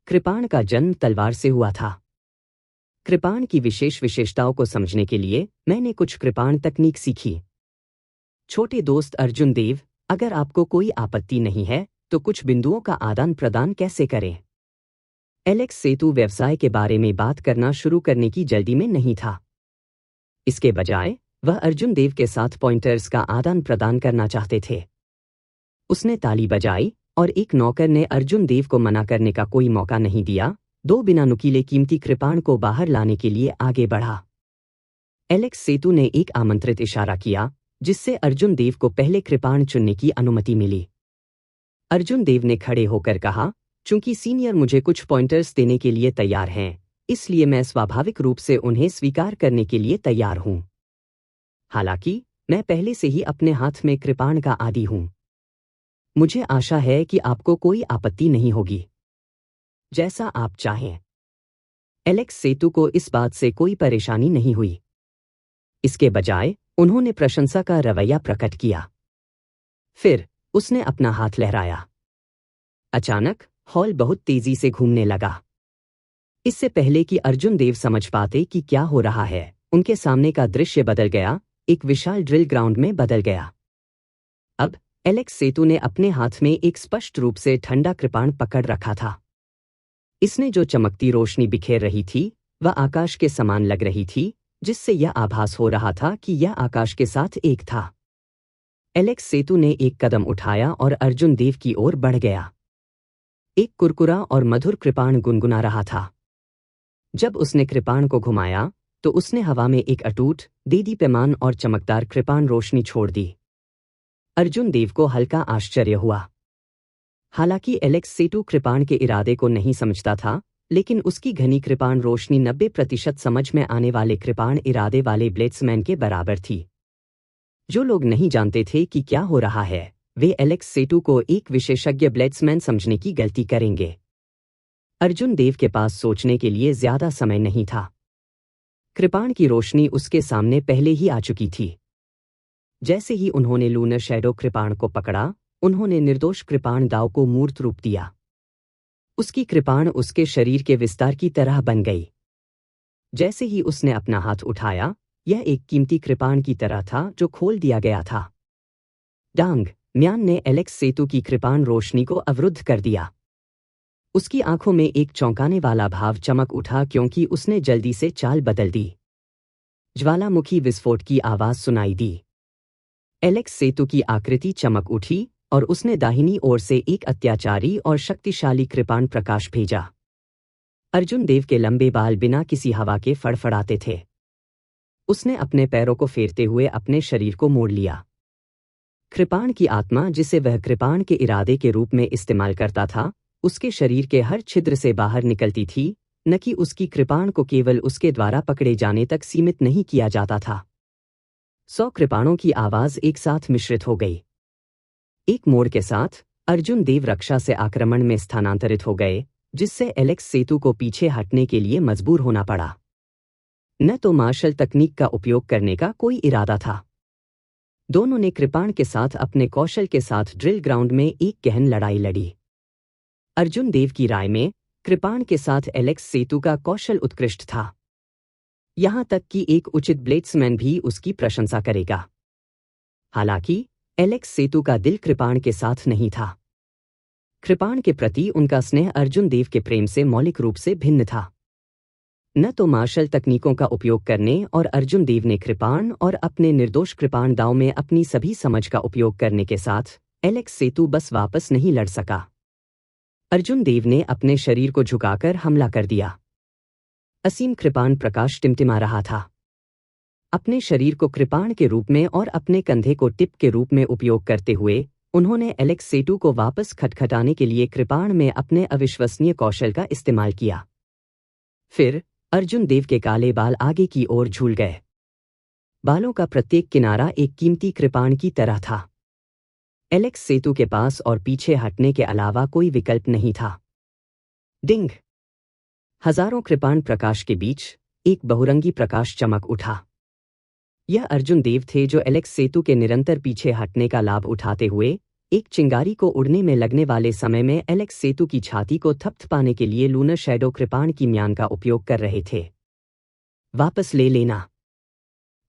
कृपाण का जन्म तलवार से हुआ था। कृपाण की विशेष विशेषताओं को समझने के लिए मैंने कुछ कृपाण तकनीक सीखी। छोटे दोस्त अर्जुन देव, अगर आपको कोई आपत्ति नहीं है तो कुछ बिंदुओं का आदान प्रदान कैसे करें। एलेक्स सेतु व्यवसाय के बारे में बात करना शुरू करने की जल्दी में नहीं था। इसके बजाय वह अर्जुन देव के साथ पॉइंटर्स का आदान प्रदान करना चाहते थे। उसने ताली बजाई और एक नौकर ने अर्जुन देव को मना करने का कोई मौका नहीं दिया। दो बिना नुकीले कीमती कृपाण को बाहर लाने के लिए आगे बढ़ा। एलेक्स सेतु ने एक आमंत्रित इशारा किया जिससे अर्जुन देव को पहले कृपाण चुनने की अनुमति मिली। अर्जुन देव ने खड़े होकर कहा, चूंकि सीनियर मुझे कुछ पॉइंटर्स देने के लिए तैयार हैं, इसलिए मैं स्वाभाविक रूप से उन्हें स्वीकार करने के लिए तैयार हूं। हालांकि मैं पहले से ही अपने हाथ में कृपाण का आदी हूं। मुझे आशा है कि आपको कोई आपत्ति नहीं होगी। जैसा आप चाहें। एलेक्स सेतु को इस बात से कोई परेशानी नहीं हुई। इसके बजाय उन्होंने प्रशंसा का रवैया प्रकट किया। फिर उसने अपना हाथ लहराया। अचानक हॉल बहुत तेजी से घूमने लगा। इससे पहले कि अर्जुन देव समझ पाते कि क्या हो रहा है, उनके सामने का दृश्य बदल गया, एक विशाल ड्रिल ग्राउंड में बदल गया। अब एलेक्स सेतु ने अपने हाथ में एक स्पष्ट रूप से ठंडा कृपाण पकड़ रखा था। इसने जो चमकती रोशनी बिखेर रही थी वह आकाश के समान लग रही थी, जिससे यह आभास हो रहा था कि यह आकाश के साथ एक था। एलेक्स सेतु ने एक कदम उठाया और अर्जुन देव की ओर बढ़ गया। एक कुरकुरा और मधुर कृपाण गुनगुना रहा था। जब उसने कृपाण को घुमाया तो उसने हवा में एक अटूट, देदीप्यमान और चमकदार कृपाण रोशनी छोड़ दी। अर्जुन देव को हल्का आश्चर्य हुआ। हालांकि एलेक्स सेतु कृपाण के इरादे को नहीं समझता था, लेकिन उसकी घनी कृपाण रोशनी 90% समझ में आने वाले कृपाण इरादे वाले ब्लेड्समैन के बराबर थी। जो लोग नहीं जानते थे कि क्या हो रहा है, वे एलेक्स सेतु को एक विशेषज्ञ ब्लेड्समैन समझने की गलती करेंगे। अर्जुन देव के पास सोचने के लिए ज्यादा समय नहीं था। कृपाण की रोशनी उसके सामने पहले ही आ चुकी थी। जैसे ही उन्होंने लूनर शैडो कृपाण को पकड़ा, उन्होंने निर्दोष कृपाण दाव को मूर्त रूप दिया। उसकी कृपाण उसके शरीर के विस्तार की तरह बन गई। जैसे ही उसने अपना हाथ उठाया, यह एक कीमती कृपाण की तरह था जो खोल दिया गया था। डांग म्यान ने एलेक्स सेतु की कृपाण रोशनी को अवरुद्ध कर दिया। उसकी आंखों में एक चौंकाने वाला भाव चमक उठा क्योंकि उसने जल्दी से चाल बदल दी। ज्वालामुखी विस्फोट की आवाज सुनाई दी। एलेक्स सेतु की आकृति चमक उठी और उसने दाहिनी ओर से एक अत्याचारी और शक्तिशाली कृपाण प्रकाश भेजा। अर्जुन देव के लंबे बाल बिना किसी हवा के फड़फड़ाते थे। उसने अपने पैरों को फेरते हुए अपने शरीर को मोड़ लिया। कृपाण की आत्मा, जिसे वह कृपाण के इरादे के रूप में इस्तेमाल करता था, उसके शरीर के हर छिद्र से बाहर निकलती थी, न कि उसकी कृपाण को केवल उसके द्वारा पकड़े जाने तक सीमित नहीं किया जाता था। 100 कृपाणों की आवाज एक साथ मिश्रित हो गई। एक मोड़ के साथ अर्जुन देव रक्षा से आक्रमण में स्थानांतरित हो गए, जिससे एलेक्स सेतु को पीछे हटने के लिए मजबूर होना पड़ा। न तो मार्शल तकनीक का उपयोग करने का कोई इरादा था। दोनों ने कृपाण के साथ अपने कौशल के साथ ड्रिल ग्राउंड में एक गहन लड़ाई लड़ी। अर्जुन देव की राय में कृपाण के साथ एलेक्स सेतु का कौशल उत्कृष्ट था। यहां तक कि एक उचित ब्लेड्समैन भी उसकी प्रशंसा करेगा। हालांकि एलेक्स सेतु का दिल कृपाण के साथ नहीं था। कृपाण के प्रति उनका स्नेह अर्जुन देव के प्रेम से मौलिक रूप से भिन्न था। न तो मार्शल तकनीकों का उपयोग करने और अर्जुन देव ने कृपाण और अपने निर्दोष कृपाण दाव में अपनी सभी समझ का उपयोग करने के साथ एलेक्स सेतु बस वापस नहीं लड़ सका। अर्जुन देव ने अपने शरीर को झुकाकर हमला कर दिया। असीम कृपाण प्रकाश टिमटिमा रहा था। अपने शरीर को कृपाण के रूप में और अपने कंधे को टिप के रूप में उपयोग करते हुए उन्होंने एलेक्स सेतु को वापस खटखटाने के लिए कृपाण में अपने अविश्वसनीय कौशल का इस्तेमाल किया। फिर अर्जुन देव के काले बाल आगे की ओर झूल गए। बालों का प्रत्येक किनारा एक कीमती कृपाण की तरह था। एलेक्स सेतु के पास और पीछे हटने के अलावा कोई विकल्प नहीं था। डिंग! हजारों कृपाण प्रकाश के बीच एक बहुरंगी प्रकाश चमक उठा। यह अर्जुन देव थे जो एलेक्स सेतु के निरंतर पीछे हटने का लाभ उठाते हुए एक चिंगारी को उड़ने में लगने वाले समय में एलेक्स सेतु की छाती को थपथपाने के लिए लूनर शैडो कृपाण की म्यान का उपयोग कर रहे थे। वापस ले लेना।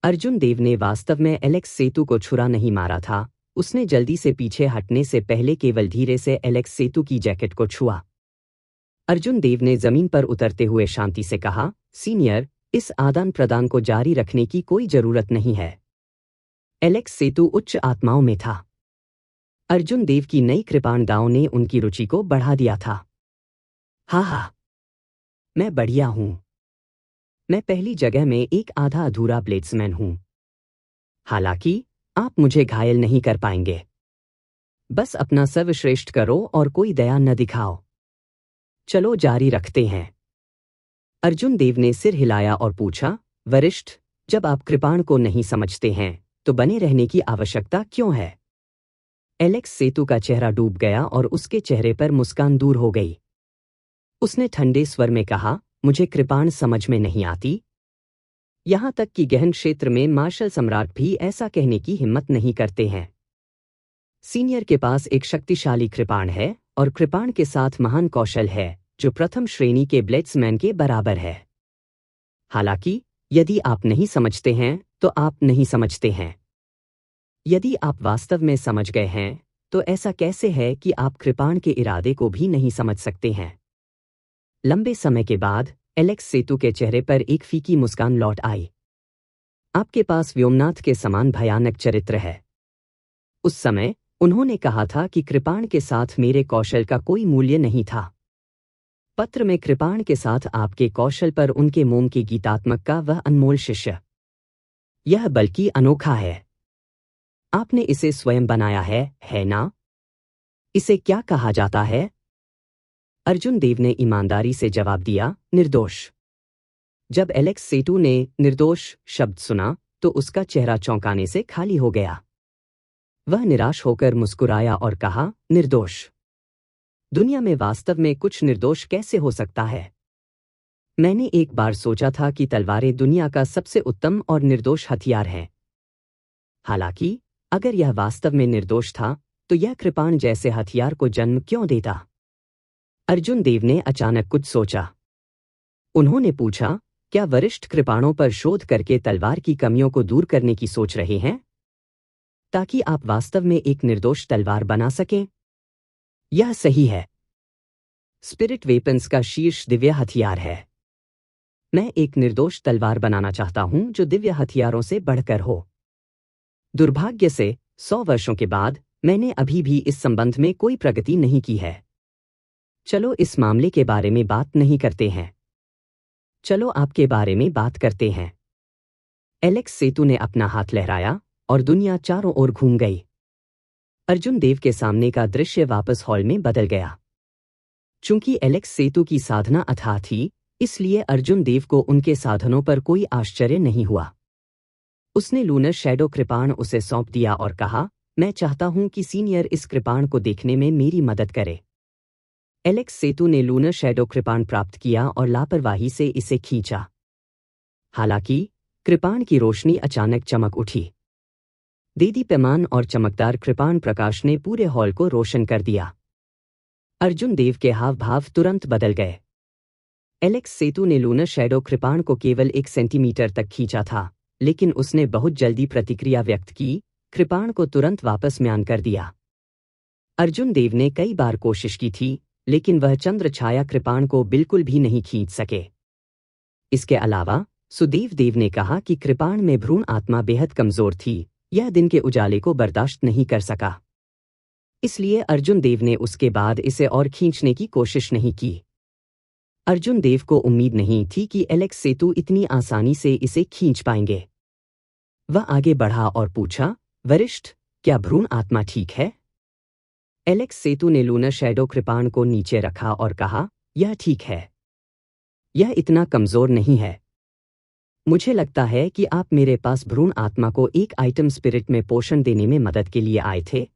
अर्जुन देव ने वास्तव में एलेक्स सेतु को छुरा नहीं मारा था। उसने जल्दी से पीछे हटने से पहले केवल धीरे से एलेक्स सेतु की जैकेट को छुआ। अर्जुन देव ने जमीन पर उतरते हुए शांति से कहा, सीनियर, इस आदान प्रदान को जारी रखने की कोई जरूरत नहीं है। एलेक्स सेतु उच्च आत्माओं में था। अर्जुन देव की नई कृपाणदाओं ने उनकी रुचि को बढ़ा दिया था। हाँ, मैं बढ़िया हूं। मैं पहली जगह में एक आधा अधूरा ब्लेड्समैन हूं। हालांकि आप मुझे घायल नहीं कर पाएंगे। बस अपना सर्वश्रेष्ठ करो और कोई दया न दिखाओ। चलो जारी रखते हैं। अर्जुन देव ने सिर हिलाया और पूछा, वरिष्ठ, जब आप कृपाण को नहीं समझते हैं तो बने रहने की आवश्यकता क्यों है? एलेक्स सेतु का चेहरा डूब गया और उसके चेहरे पर मुस्कान दूर हो गई। उसने ठंडे स्वर में कहा, मुझे कृपाण समझ में नहीं आती। यहां तक कि गहन क्षेत्र में मार्शल सम्राट भी ऐसा कहने की हिम्मत नहीं करते हैं। सीनियर के पास एक शक्तिशाली कृपाण है और कृपाण के साथ महान कौशल है जो प्रथम श्रेणी के ब्लेड्समैन के बराबर है। हालांकि यदि आप नहीं समझते हैं तो आप नहीं समझते हैं। यदि आप वास्तव में समझ गए हैं तो ऐसा कैसे है कि आप कृपाण के इरादे को भी नहीं समझ सकते हैं? लंबे समय के बाद एलेक्स सेतु के चेहरे पर एक फीकी मुस्कान लौट आई। आपके पास व्योमनाथ के समान भयानक चरित्र है। उस समय उन्होंने कहा था कि कृपाण के साथ मेरे कौशल का कोई मूल्य नहीं था। पत्र में कृपाण के साथ आपके कौशल पर उनके मोम के गीतात्मक का वह अनमोल शिष्य। यह बल्कि अनोखा है। आपने इसे स्वयं बनाया है ना? इसे क्या कहा जाता है? अर्जुन देव ने ईमानदारी से जवाब दिया, निर्दोष। जब एलेक्स सेतु ने निर्दोष शब्द सुना तो उसका चेहरा चौंकाने से खाली हो गया। वह निराश होकर मुस्कुराया और कहा, निर्दोष? दुनिया में वास्तव में कुछ निर्दोष कैसे हो सकता है? मैंने एक बार सोचा था कि तलवारें दुनिया का सबसे उत्तम और निर्दोष हथियार हैं। हालांकि अगर यह वास्तव में निर्दोष था तो यह कृपाण जैसे हथियार को जन्म क्यों देता? अर्जुन देव ने अचानक कुछ सोचा। उन्होंने पूछा, क्या वरिष्ठ कृपाणों पर शोध करके तलवार की कमियों को दूर करने की सोच रहे हैं ताकि आप वास्तव में एक निर्दोष तलवार बना सकें? यह सही है। स्पिरिट वेपन्स का शीर्ष दिव्य हथियार है। मैं एक निर्दोष तलवार बनाना चाहता हूं जो दिव्य हथियारों से बढ़कर हो। दुर्भाग्य से 100 वर्षों के बाद मैंने अभी भी इस संबंध में कोई प्रगति नहीं की है। चलो इस मामले के बारे में बात नहीं करते हैं। चलो आपके बारे में बात करते हैं। एलेक्स सेतु ने अपना हाथ लहराया और दुनिया चारों ओर घूम गई। अर्जुन देव के सामने का दृश्य वापस हॉल में बदल गया। चूंकि एलेक्स सेतु की साधना अथाह थी, इसलिए अर्जुन देव को उनके साधनों पर कोई आश्चर्य नहीं हुआ। उसने लूनर शैडो कृपाण उसे सौंप दिया और कहा, मैं चाहता हूं कि सीनियर इस कृपाण को देखने में मेरी मदद करे। एलेक्स सेतु ने लूनर शैडो कृपाण प्राप्त किया और लापरवाही से इसे खींचा। हालांकि कृपाण की रोशनी अचानक चमक उठी। देदीप्यमान और चमकदार कृपाण प्रकाश ने पूरे हॉल को रोशन कर दिया। अर्जुन देव के हाव भाव तुरंत बदल गए। एलेक्स सेतु ने लूनर शैडो कृपाण को केवल 1 सेंटीमीटर तक खींचा था, लेकिन उसने बहुत जल्दी प्रतिक्रिया व्यक्त की, कृपाण को तुरंत वापस म्यान कर दिया। अर्जुन देव ने कई बार कोशिश की थी, लेकिन वह चंद्र छाया कृपाण को बिल्कुल भी नहीं खींच सके। इसके अलावा सुदेव देव ने कहा कि कृपाण में भ्रूण आत्मा बेहद कमजोर थी, यह दिन के उजाले को बर्दाश्त नहीं कर सका। इसलिए अर्जुन देव ने उसके बाद इसे और खींचने की कोशिश नहीं की। अर्जुन देव को उम्मीद नहीं थी कि एलेक्स सेतु इतनी आसानी से इसे खींच पाएंगे। वह आगे बढ़ा और पूछा, वरिष्ठ, क्या भ्रूण आत्मा ठीक है? एलेक्स सेतु ने लूनर शैडो कृपाण को नीचे रखा और कहा, यह ठीक है। यह इतना कमजोर नहीं है। मुझे लगता है कि आप मेरे पास भ्रूण आत्मा को एक आइटम स्पिरिट में पोषण देने में मदद के लिए आए थे।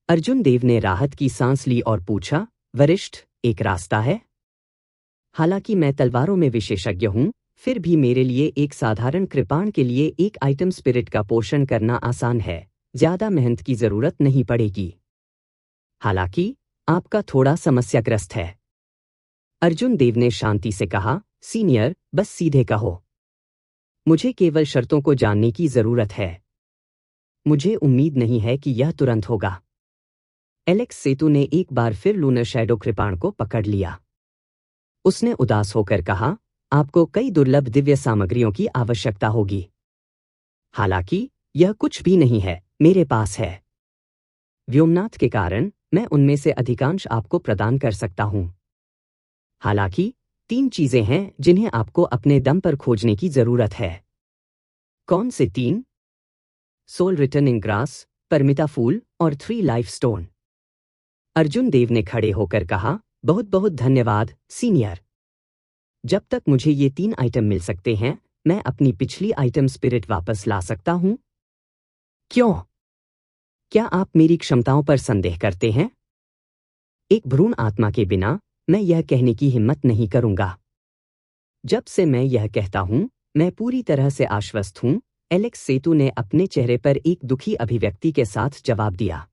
अर्जुन देव ने राहत की सांस ली और पूछा, वरिष्ठ, एक रास्ता है? हालांकि मैं तलवारों में विशेषज्ञ हूं, फिर भी मेरे लिए एक साधारण कृपाण के लिए एक आइटम स्पिरिट का पोषण करना आसान है। ज्यादा मेहनत की जरूरत नहीं पड़ेगी। हालांकि आपका थोड़ा समस्याग्रस्त है। अर्जुन देव ने शांति से कहा, सीनियर, बस सीधे कहो। मुझे केवल शर्तों को जानने की जरूरत है। मुझे उम्मीद नहीं है कि यह तुरंत होगा। एलेक्स सेतु ने एक बार फिर लूनर शैडो कृपाण को पकड़ लिया। उसने उदास होकर कहा, आपको कई दुर्लभ दिव्य सामग्रियों की आवश्यकता होगी। हालांकि यह कुछ भी नहीं है, मेरे पास है। व्योमनाथ के कारण मैं उनमें से अधिकांश आपको प्रदान कर सकता हूं। हालांकि 3 चीजें हैं जिन्हें आपको अपने दम पर खोजने की जरूरत है। कौन से 3? सोल रिटर्निंग ग्रास, परमिता फूल और 3 लाइफ स्टोन। अर्जुन देव ने खड़े होकर कहा, बहुत बहुत धन्यवाद, सीनियर। जब तक मुझे ये 3 आइटम मिल सकते हैं, मैं अपनी पिछली आइटम स्पिरिट वापस ला सकता हूं। क्यों? क्या आप मेरी क्षमताओं पर संदेह करते हैं? एक भ्रूण आत्मा के बिना मैं यह कहने की हिम्मत नहीं करूंगा। जब से मैं यह कहता हूं, मैं पूरी तरह से आश्वस्त हूं, एलेक्स सेतु ने अपने चेहरे पर एक दुखी अभिव्यक्ति के साथ जवाब दिया।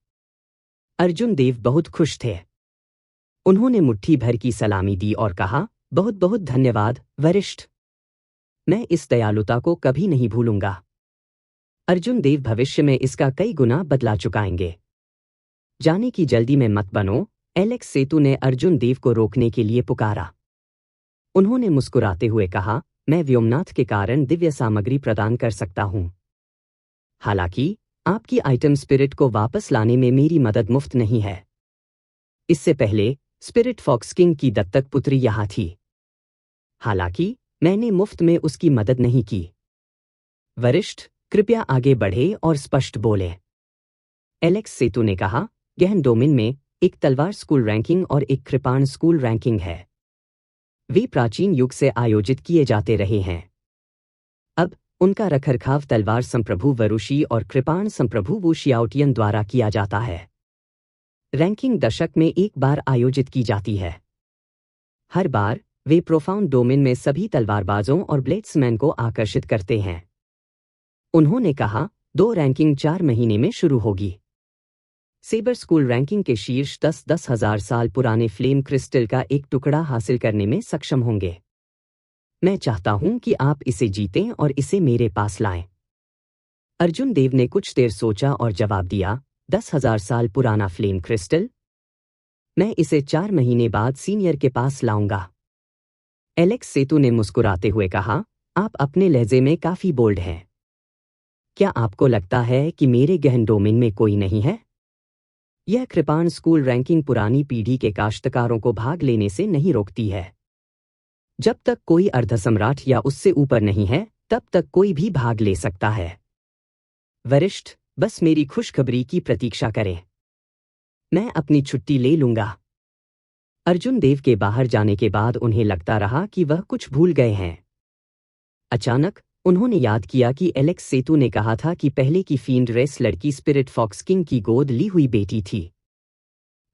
अर्जुन देव बहुत खुश थे। उन्होंने मुट्ठी भर की सलामी दी और कहा, बहुत बहुत धन्यवाद, वरिष्ठ। मैं इस दयालुता को कभी नहीं भूलूंगा। अर्जुन देव भविष्य में इसका कई गुना बदला चुकाएंगे। जाने की जल्दी में मत बनो, एलेक्स सेतु ने अर्जुन देव को रोकने के लिए पुकारा। उन्होंने मुस्कुराते हुए कहा, मैं व्योमनाथ के कारण दिव्य सामग्री प्रदान कर सकता हूं। हालांकि आपकी आइटम स्पिरिट को वापस लाने में मेरी मदद मुफ्त नहीं है। इससे पहले स्पिरिट फॉक्स किंग की दत्तक पुत्री यहां थी। हालांकि मैंने मुफ्त में उसकी मदद नहीं की। वरिष्ठ, कृपया आगे बढ़े और स्पष्ट बोले। एलेक्स सेतु ने कहा, गहन डोमेन में एक तलवार स्कूल रैंकिंग और एक कृपाण स्कूल रैंकिंग है। वे प्राचीन युग से आयोजित किए जाते रहे हैं। अब उनका रखरखाव तलवार संप्रभु वरुषी और कृपाण संप्रभु वु शियाओटियन द्वारा किया जाता है। रैंकिंग दशक में एक बार आयोजित की जाती है। हर बार वे प्रोफाउंड डोमेन में सभी तलवारबाजों और ब्लेड्समैन को आकर्षित करते हैं। उन्होंने कहा, 2 रैंकिंग 4 महीने में शुरू होगी। सेबर स्कूल रैंकिंग के शीर्ष 10,000 साल पुराने फ्लेम क्रिस्टल का एक टुकड़ा हासिल करने में सक्षम होंगे। मैं चाहता हूं कि आप इसे जीतें और इसे मेरे पास लाएं। अर्जुन देव ने कुछ देर सोचा और जवाब दिया, 10,000 साल पुराना फ्लेम क्रिस्टल? मैं इसे 4 महीने बाद सीनियर के पास लाऊंगा। एलेक्स सेतु ने मुस्कुराते हुए कहा, आप अपने लहजे में काफी बोल्ड हैं। क्या आपको लगता है कि मेरे गहन डोमेन में कोई नहीं है? यह कृपाण स्कूल रैंकिंग पुरानी पीढ़ी के काश्तकारों को भाग लेने से नहीं रोकती है। जब तक कोई अर्धसम्राट या उससे ऊपर नहीं है, तब तक कोई भी भाग ले सकता है। वरिष्ठ, बस मेरी खुशखबरी की प्रतीक्षा करें। मैं अपनी छुट्टी ले लूंगा। अर्जुन देव के बाहर जाने के बाद उन्हें लगता रहा कि वह कुछ भूल गए हैं। अचानक उन्होंने याद किया कि एलेक्स सेतु ने कहा था कि पहले की फील्ड रेस लड़की स्पिरिट फॉक्स किंग की गोद ली हुई बेटी थी।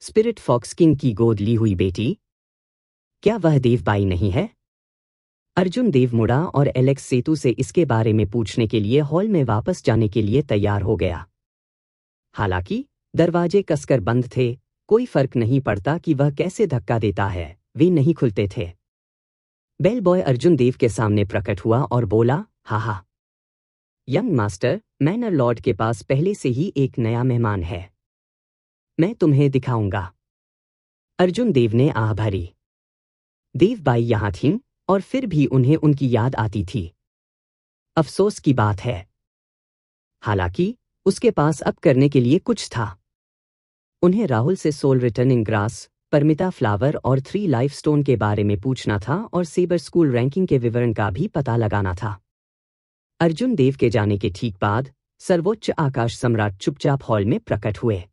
स्पिरिट फॉक्स किंग की गोद ली हुई बेटी? क्या वह देवबाई नहीं है? अर्जुन देव मुड़ा और एलेक्स सेतु से इसके बारे में पूछने के लिए हॉल में वापस जाने के लिए तैयार हो गया। हालांकि दरवाजे कसकर बंद थे, कोई फर्क नहीं पड़ता कि वह कैसे धक्का देता है, वे नहीं खुलते थे। बेल बॉय अर्जुन देव के सामने प्रकट हुआ और बोला, हाहा। यंग मास्टर, मैनर लॉर्ड के पास पहले से ही एक नया मेहमान है। मैं तुम्हें दिखाऊंगा। अर्जुन देव ने आह भरी। देवबाई यहां थीं और फिर भी उन्हें उनकी याद आती थी। अफसोस की बात है। हालांकि उसके पास अब करने के लिए कुछ था। उन्हें राहुल से soul returning grass, Paramita flower और 3 लाइफ स्टोन के बारे में पूछना था और सेबर स्कूल रैंकिंग के विवरण का भी पता लगाना था। अर्जुन देव के जाने के ठीक बाद सर्वोच्च आकाश सम्राट चुपचाप हॉल में प्रकट हुए।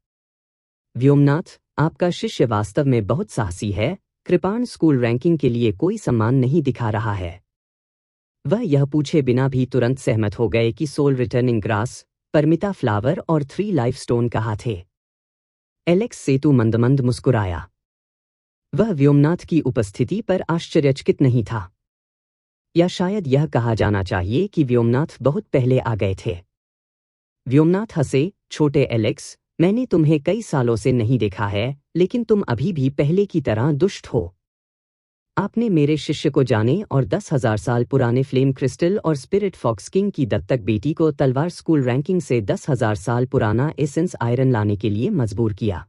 व्योमनाथ, आपका शिष्य वास्तव में बहुत साहसी है, कृपाण स्कूल रैंकिंग के लिए कोई सम्मान नहीं दिखा रहा है। वह यह पूछे बिना भी तुरंत सहमत हो गए कि soul returning grass, Paramita flower और 3 लाइफ स्टोन कहाँ थे। एलेक्स सेतु मंदमंद मुस्कुराया। वह व्योमनाथ की उपस्थिति पर आश्चर्यचकित नहीं था। या शायद यह कहा जाना चाहिए कि व्योमनाथ बहुत पहले आ गए थे। व्योमनाथ हंसे, छोटे एलेक्स, मैंने तुम्हें कई सालों से नहीं देखा है, लेकिन तुम अभी भी पहले की तरह दुष्ट हो। आपने मेरे शिष्य को जाने और 10,000 साल पुराने फ्लेम क्रिस्टल और स्पिरिट फॉक्स किंग की दत्तक बेटी को तलवार स्कूल रैंकिंग से 10,000 साल पुराना एसेंस आयरन लाने के लिए मजबूर किया।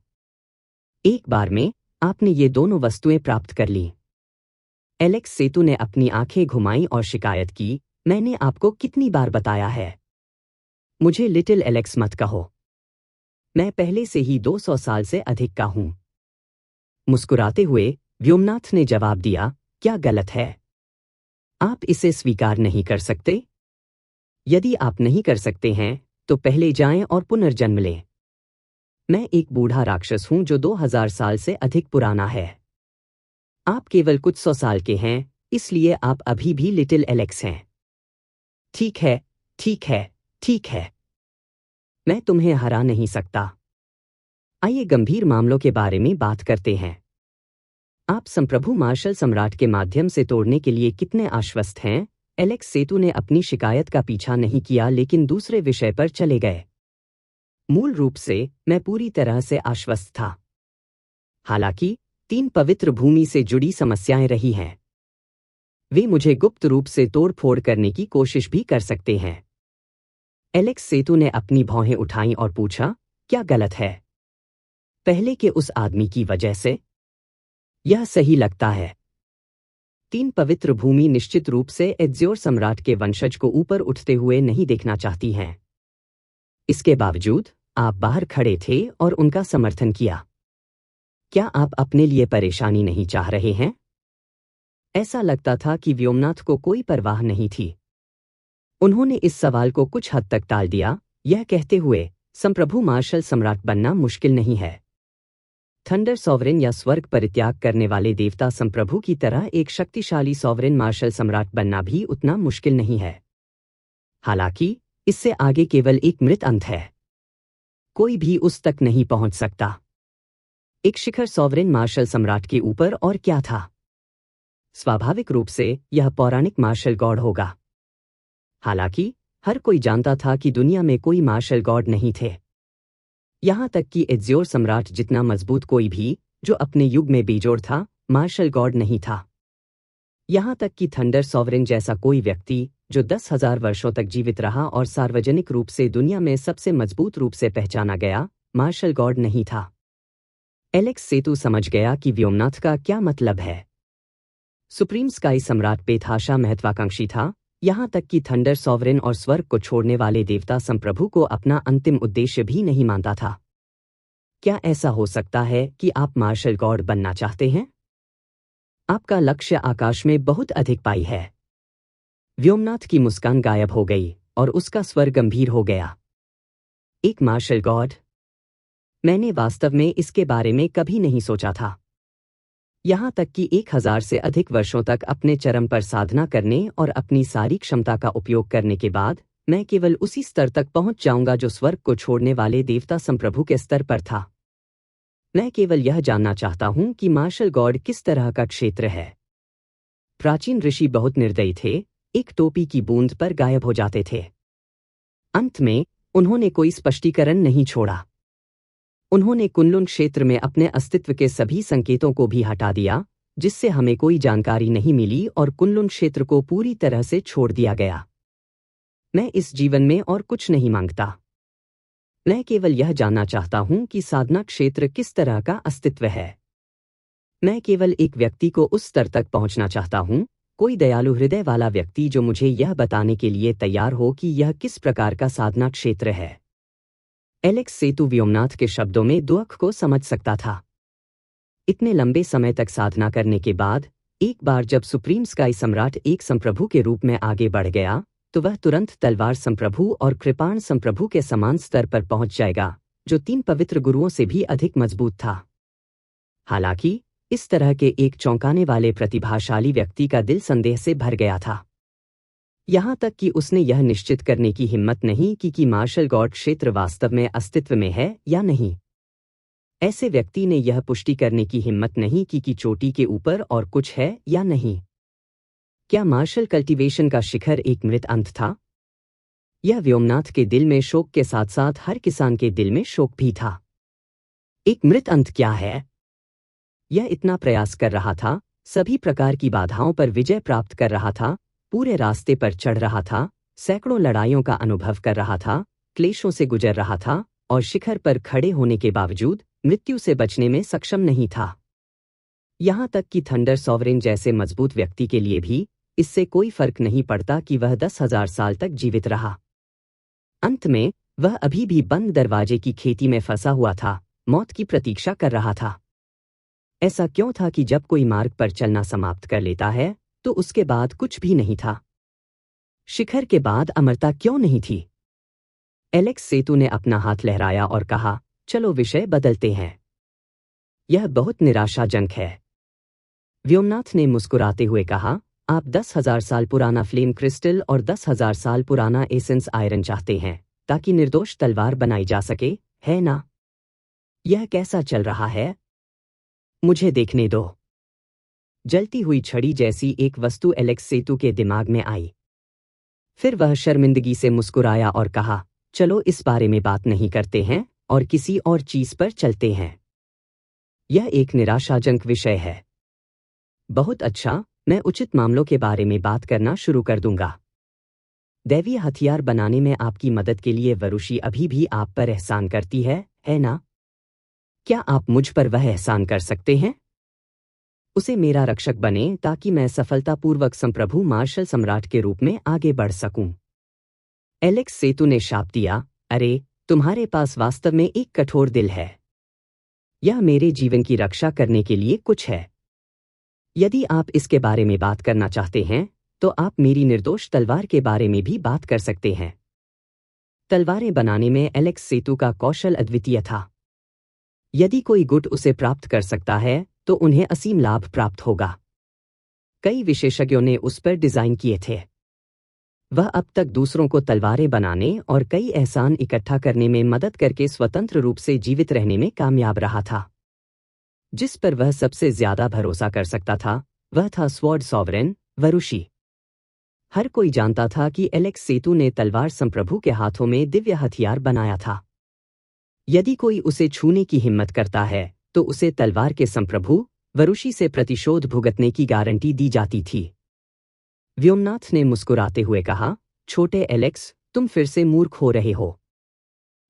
एक बार में आपने ये दोनों वस्तुएं प्राप्त कर ली। एलेक्स सेतु ने अपनी आंखें घुमाई और शिकायत की, मैंने आपको कितनी बार बताया है? मुझे लिटिल एलेक्स मत कहो। मैं पहले से ही 200 साल से अधिक का हूं। मुस्कुराते हुए व्योमनाथ ने जवाब दिया, क्या गलत है? आप इसे स्वीकार नहीं कर सकते? यदि आप नहीं कर सकते हैं तो पहले जाएं और पुनर्जन्म लें। मैं एक बूढ़ा राक्षस हूं जो 2000 साल से अधिक पुराना है। आप केवल कुछ 100 साल के हैं, इसलिए आप अभी भी लिटिल एलेक्स हैं। ठीक है, ठीक है, ठीक है। मैं तुम्हें हरा नहीं सकता। आइए गंभीर मामलों के बारे में बात करते हैं। आप संप्रभु मार्शल सम्राट के माध्यम से तोड़ने के लिए कितने आश्वस्त हैं? एलेक्स सेतु ने अपनी शिकायत का पीछा नहीं किया लेकिन दूसरे विषय पर चले गए। मूल रूप से मैं पूरी तरह से आश्वस्त था। हालांकि 3 पवित्र भूमि से जुड़ी समस्याएं रही हैं। वे मुझे गुप्त रूप से तोड़-फोड़ करने की कोशिश भी कर सकते हैं। एलेक्स सेतु ने अपनी भौहें उठाईं और पूछा, क्या गलत है? पहले के उस आदमी की वजह से? यह सही लगता है। 3 पवित्र भूमि निश्चित रूप से एज़्योर सम्राट के वंशज को ऊपर उठते हुए नहीं देखना चाहती हैं। इसके बावजूद आप बाहर खड़े थे और उनका समर्थन किया। क्या आप अपने लिए परेशानी नहीं चाह रहे हैं? ऐसा लगता था कि व्योमनाथ को कोई परवाह नहीं थी। उन्होंने इस सवाल को कुछ हद तक टाल दिया, यह कहते हुए, संप्रभु मार्शल सम्राट बनना मुश्किल नहीं है। थंडर सॉवरेन या स्वर्ग परित्याग करने वाले देवता संप्रभु की तरह एक शक्तिशाली सॉवरेन मार्शल सम्राट बनना भी उतना मुश्किल नहीं है। हालांकि इससे आगे केवल एक मृत अंत है। कोई भी उस तक नहीं पहुंच सकता। एक शिखर सॉवरेन मार्शल सम्राट के ऊपर और क्या था? स्वाभाविक रूप से यह पौराणिक मार्शल गॉड होगा। हालांकि हर कोई जानता था कि दुनिया में कोई मार्शल गॉड नहीं थे। यहां तक कि एज़्योर सम्राट जितना मजबूत कोई भी, जो अपने युग में बेजोड़ था, मार्शल गॉड नहीं था। यहां तक कि थंडर सॉवरेन जैसा कोई व्यक्ति, जो 10,000 वर्षों तक जीवित रहा और सार्वजनिक रूप से दुनिया में सबसे मजबूत रूप से पहचाना गया, मार्शल गॉड नहीं था। एलेक्स सेतु समझ गया कि व्योमनाथ का क्या मतलब है। सुप्रीम स्काई सम्राट बेतहाशा महत्वाकांक्षी था, यहां तक कि थंडर सॉवरेन और स्वर्ग को छोड़ने वाले देवता संप्रभु को अपना अंतिम उद्देश्य भी नहीं मानता था। क्या ऐसा हो सकता है कि आप मार्शल गॉड बनना चाहते हैं? आपका लक्ष्य आकाश में बहुत अधिक पाई है। व्योमनाथ की मुस्कान गायब हो गई और उसका स्वर गंभीर हो गया। एक मार्शल गॉड? मैंने वास्तव में इसके बारे में कभी नहीं सोचा था। यहां तक कि 1000 से अधिक वर्षों तक अपने चरम पर साधना करने और अपनी सारी क्षमता का उपयोग करने के बाद, मैं केवल उसी स्तर तक पहुंच जाऊंगा जो स्वर्ग को छोड़ने वाले देवता संप्रभु के स्तर पर था। मैं केवल यह जानना चाहता हूं कि मार्शल गॉड किस तरह का क्षेत्र है। प्राचीन ऋषि बहुत निर्दयी थे, एक टोपी की बूंद पर गायब हो जाते थे। अंत में उन्होंने कोई स्पष्टीकरण नहीं छोड़ा। उन्होंने कुनलुन क्षेत्र में अपने अस्तित्व के सभी संकेतों को भी हटा दिया, जिससे हमें कोई जानकारी नहीं मिली और कुनलुन क्षेत्र को पूरी तरह से छोड़ दिया गया। मैं इस जीवन में और कुछ नहीं मांगता। मैं केवल यह जानना चाहता हूं कि साधना क्षेत्र किस तरह का अस्तित्व है। मैं केवल एक व्यक्ति को उस स्तर तक पहुंचना चाहता हूं, कोई दयालु हृदय वाला व्यक्ति जो मुझे यह बताने के लिए तैयार हो कि यह किस प्रकार का साधना क्षेत्र है। एलेक्स सेतु व्योमनाथ के शब्दों में दुख को समझ सकता था। इतने लंबे समय तक साधना करने के बाद, एक बार जब सुप्रीम स्काई सम्राट एक संप्रभु के रूप में आगे बढ़ गया, तो वह तुरंत तलवार संप्रभु और कृपाण संप्रभु के समान स्तर पर पहुंच जाएगा, जो 3 पवित्र गुरुओं से भी अधिक मजबूत था। हालांकि इस तरह के एक चौंकाने वाले प्रतिभाशाली व्यक्ति का दिल संदेह से भर गया था। यहां तक कि उसने यह निश्चित करने की हिम्मत नहीं की कि मार्शल गॉड क्षेत्र वास्तव में अस्तित्व में है या नहीं। ऐसे व्यक्ति ने यह पुष्टि करने की हिम्मत नहीं की कि चोटी के ऊपर और कुछ है या नहीं। क्या मार्शल कल्टीवेशन का शिखर एक मृत अंत था? यह व्योमनाथ के दिल में शोक के साथ साथ हर किसान के दिल में शोक भी था। एक मृत अंत क्या है? यह इतना प्रयास कर रहा था, सभी प्रकार की बाधाओं पर विजय प्राप्त कर रहा था, पूरे रास्ते पर चढ़ रहा था, सैकड़ों लड़ाइयों का अनुभव कर रहा था, क्लेशों से गुजर रहा था और शिखर पर खड़े होने के बावजूद मृत्यु से बचने में सक्षम नहीं था। यहां तक कि थंडर सॉवरेन जैसे मजबूत व्यक्ति के लिए भी इससे कोई फर्क नहीं पड़ता कि वह 10,000 साल तक जीवित रहा। अंत में वह अभी भी बंद दरवाजे की खेती में फंसा हुआ था, मौत की प्रतीक्षा कर रहा था। ऐसा क्यों था कि जब कोई मार्ग पर चलना समाप्त कर लेता है तो उसके बाद कुछ भी नहीं था? शिखर के बाद अमरता क्यों नहीं थी? एलेक्स सेतु ने अपना हाथ लहराया और कहा, चलो विषय बदलते हैं। यह बहुत निराशाजनक है। व्योमनाथ ने मुस्कुराते हुए कहा, आप 10,000 साल पुराना फ्लेम क्रिस्टल और 10,000 साल पुराना एसेंस आयरन चाहते हैं ताकि निर्दोष तलवार बनाई जा सके, है ना? यह कैसा चल रहा है? मुझे देखने दो। जलती हुई छड़ी जैसी एक वस्तु एलेक्स सेतु के दिमाग में आई। फिर वह शर्मिंदगी से मुस्कुराया और कहा, चलो इस बारे में बात नहीं करते हैं और किसी और चीज पर चलते हैं। यह एक निराशाजनक विषय है। बहुत अच्छा, मैं उचित मामलों के बारे में बात करना शुरू कर दूंगा। दैवीय हथियार बनाने में आपकी मदद के लिए वरुषि अभी भी आप पर एहसान करती है ना? क्या आप मुझ पर वह एहसान कर सकते हैं? उसे मेरा रक्षक बने ताकि मैं सफलतापूर्वक संप्रभु मार्शल सम्राट के रूप में आगे बढ़ सकूं। एलेक्स सेतु ने शाप दिया, अरे, तुम्हारे पास वास्तव में एक कठोर दिल है। यह मेरे जीवन की रक्षा करने के लिए कुछ है। यदि आप इसके बारे में बात करना चाहते हैं तो आप मेरी निर्दोष तलवार के बारे में भी बात कर सकते हैं। तलवारें बनाने में एलेक्स सेतु का कौशल अद्वितीय था। यदि कोई गुट उसे प्राप्त कर सकता है तो उन्हें असीम लाभ प्राप्त होगा। कई विशेषज्ञों ने उस पर डिजाइन किए थे। वह अब तक दूसरों को तलवारें बनाने और कई एहसान इकट्ठा करने में मदद करके स्वतंत्र रूप से जीवित रहने में कामयाब रहा था। जिस पर वह सबसे ज्यादा भरोसा कर सकता था वह था स्वॉर्ड सॉवरेन, वरुषि। हर कोई जानता था कि एलेक्स सेतु ने तलवार संप्रभु के हाथों में दिव्य हथियार बनाया था। यदि कोई उसे छूने की हिम्मत करता है तो उसे तलवार के संप्रभु वरुषि से प्रतिशोध भुगतने की गारंटी दी जाती थी। व्योमनाथ ने मुस्कुराते हुए कहा, छोटे एलेक्स, तुम फिर से मूर्ख हो रहे हो।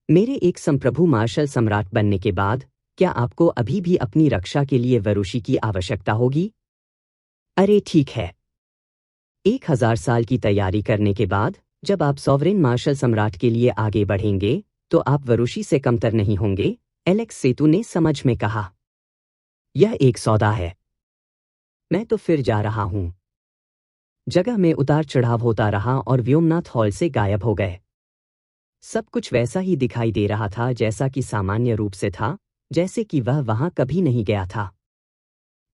मेरे एक संप्रभु मार्शल सम्राट बनने के बाद क्या आपको अभी भी अपनी रक्षा के लिए वरुषि की आवश्यकता होगी? अरे ठीक है। 1,000 साल की तैयारी करने के बाद जब आप सॉवरेन मार्शल सम्राट के लिए आगे बढ़ेंगे तो आप वरुषि से कमतर नहीं होंगे, एलेक्स सेतु ने समझ में कहा। यह एक सौदा है। मैं तो फिर जा रहा हूं। जगह में उतार चढ़ाव होता रहा और व्योमनाथ हॉल से गायब हो गए। सब कुछ वैसा ही दिखाई दे रहा था जैसा कि सामान्य रूप से था, जैसे कि वह वहां कभी नहीं गया था।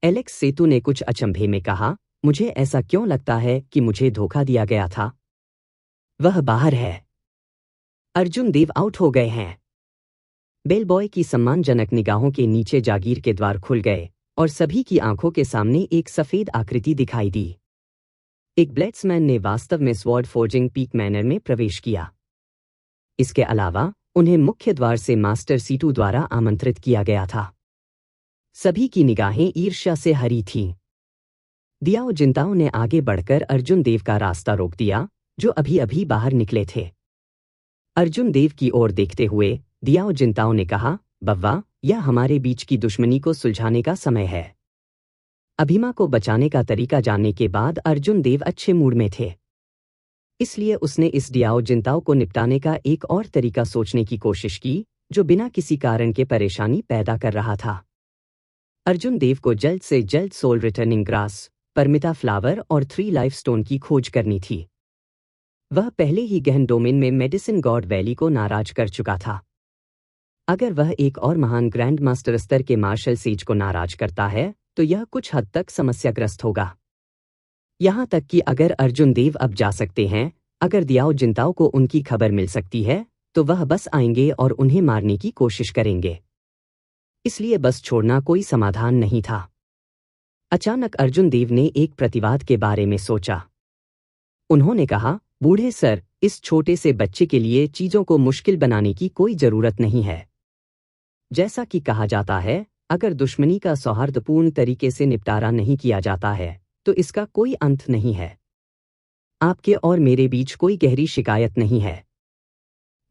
एलेक्स सेतु ने कुछ अचंभे में कहा, मुझे ऐसा क्यों लगता है कि मुझे धोखा दिया गया था? वह बाहर है। अर्जुन देव आउट हो गए हैं। बेलबॉय की सम्मानजनक निगाहों के नीचे जागीर के द्वार खुल गए और सभी की आंखों के सामने एक सफेद आकृति दिखाई दी। एक ब्लेड्समैन ने वास्तव में स्वॉर्ड फोर्जिंग पीक मैनर में प्रवेश किया। इसके अलावा उन्हें मुख्य द्वार से मास्टर सीटू द्वारा आमंत्रित किया गया था। सभी की निगाहें ईर्ष्या से हरी थीं। दियाओ जिंताओ ने आगे बढ़कर अर्जुन देव का रास्ता रोक दिया, जो अभी अभी बाहर निकले थे। अर्जुन देव की ओर देखते हुए दियाओ जिंताओ ने कहा, बव्वा, यह हमारे बीच की दुश्मनी को सुलझाने का समय है। अभिमा को बचाने का तरीका जानने के बाद अर्जुन देव अच्छे मूड में थे। इसलिए उसने इस दियाओ जिंताओ को निपटाने का एक और तरीका सोचने की कोशिश की, जो बिना किसी कारण के परेशानी पैदा कर रहा था। अर्जुन देव को जल्द से जल्द soul returning grass, Paramita flower और 3 लाइफ स्टोन की खोज करनी थी। वह पहले ही गहन डोमेन में मेडिसिन गॉड वैली को नाराज कर चुका था। अगर वह एक और महान ग्रैंड मास्टर स्तर के मार्शल सेज को नाराज करता है तो यह कुछ हद तक समस्याग्रस्त होगा। यहां तक कि अगर अर्जुन देव अब जा सकते हैं, अगर दियाओ जिंताओ को उनकी खबर मिल सकती है तो वह बस आएंगे और उन्हें मारने की कोशिश करेंगे। इसलिए बस छोड़ना कोई समाधान नहीं था। अचानक अर्जुन देव ने एक प्रतिवाद के बारे में सोचा। उन्होंने कहा, बूढ़े सर, इस छोटे से बच्चे के लिए चीजों को मुश्किल बनाने की कोई जरूरत नहीं है। जैसा कि कहा जाता है, अगर दुश्मनी का सौहार्दपूर्ण तरीके से निपटारा नहीं किया जाता है तो इसका कोई अंत नहीं है। आपके और मेरे बीच कोई गहरी शिकायत नहीं है।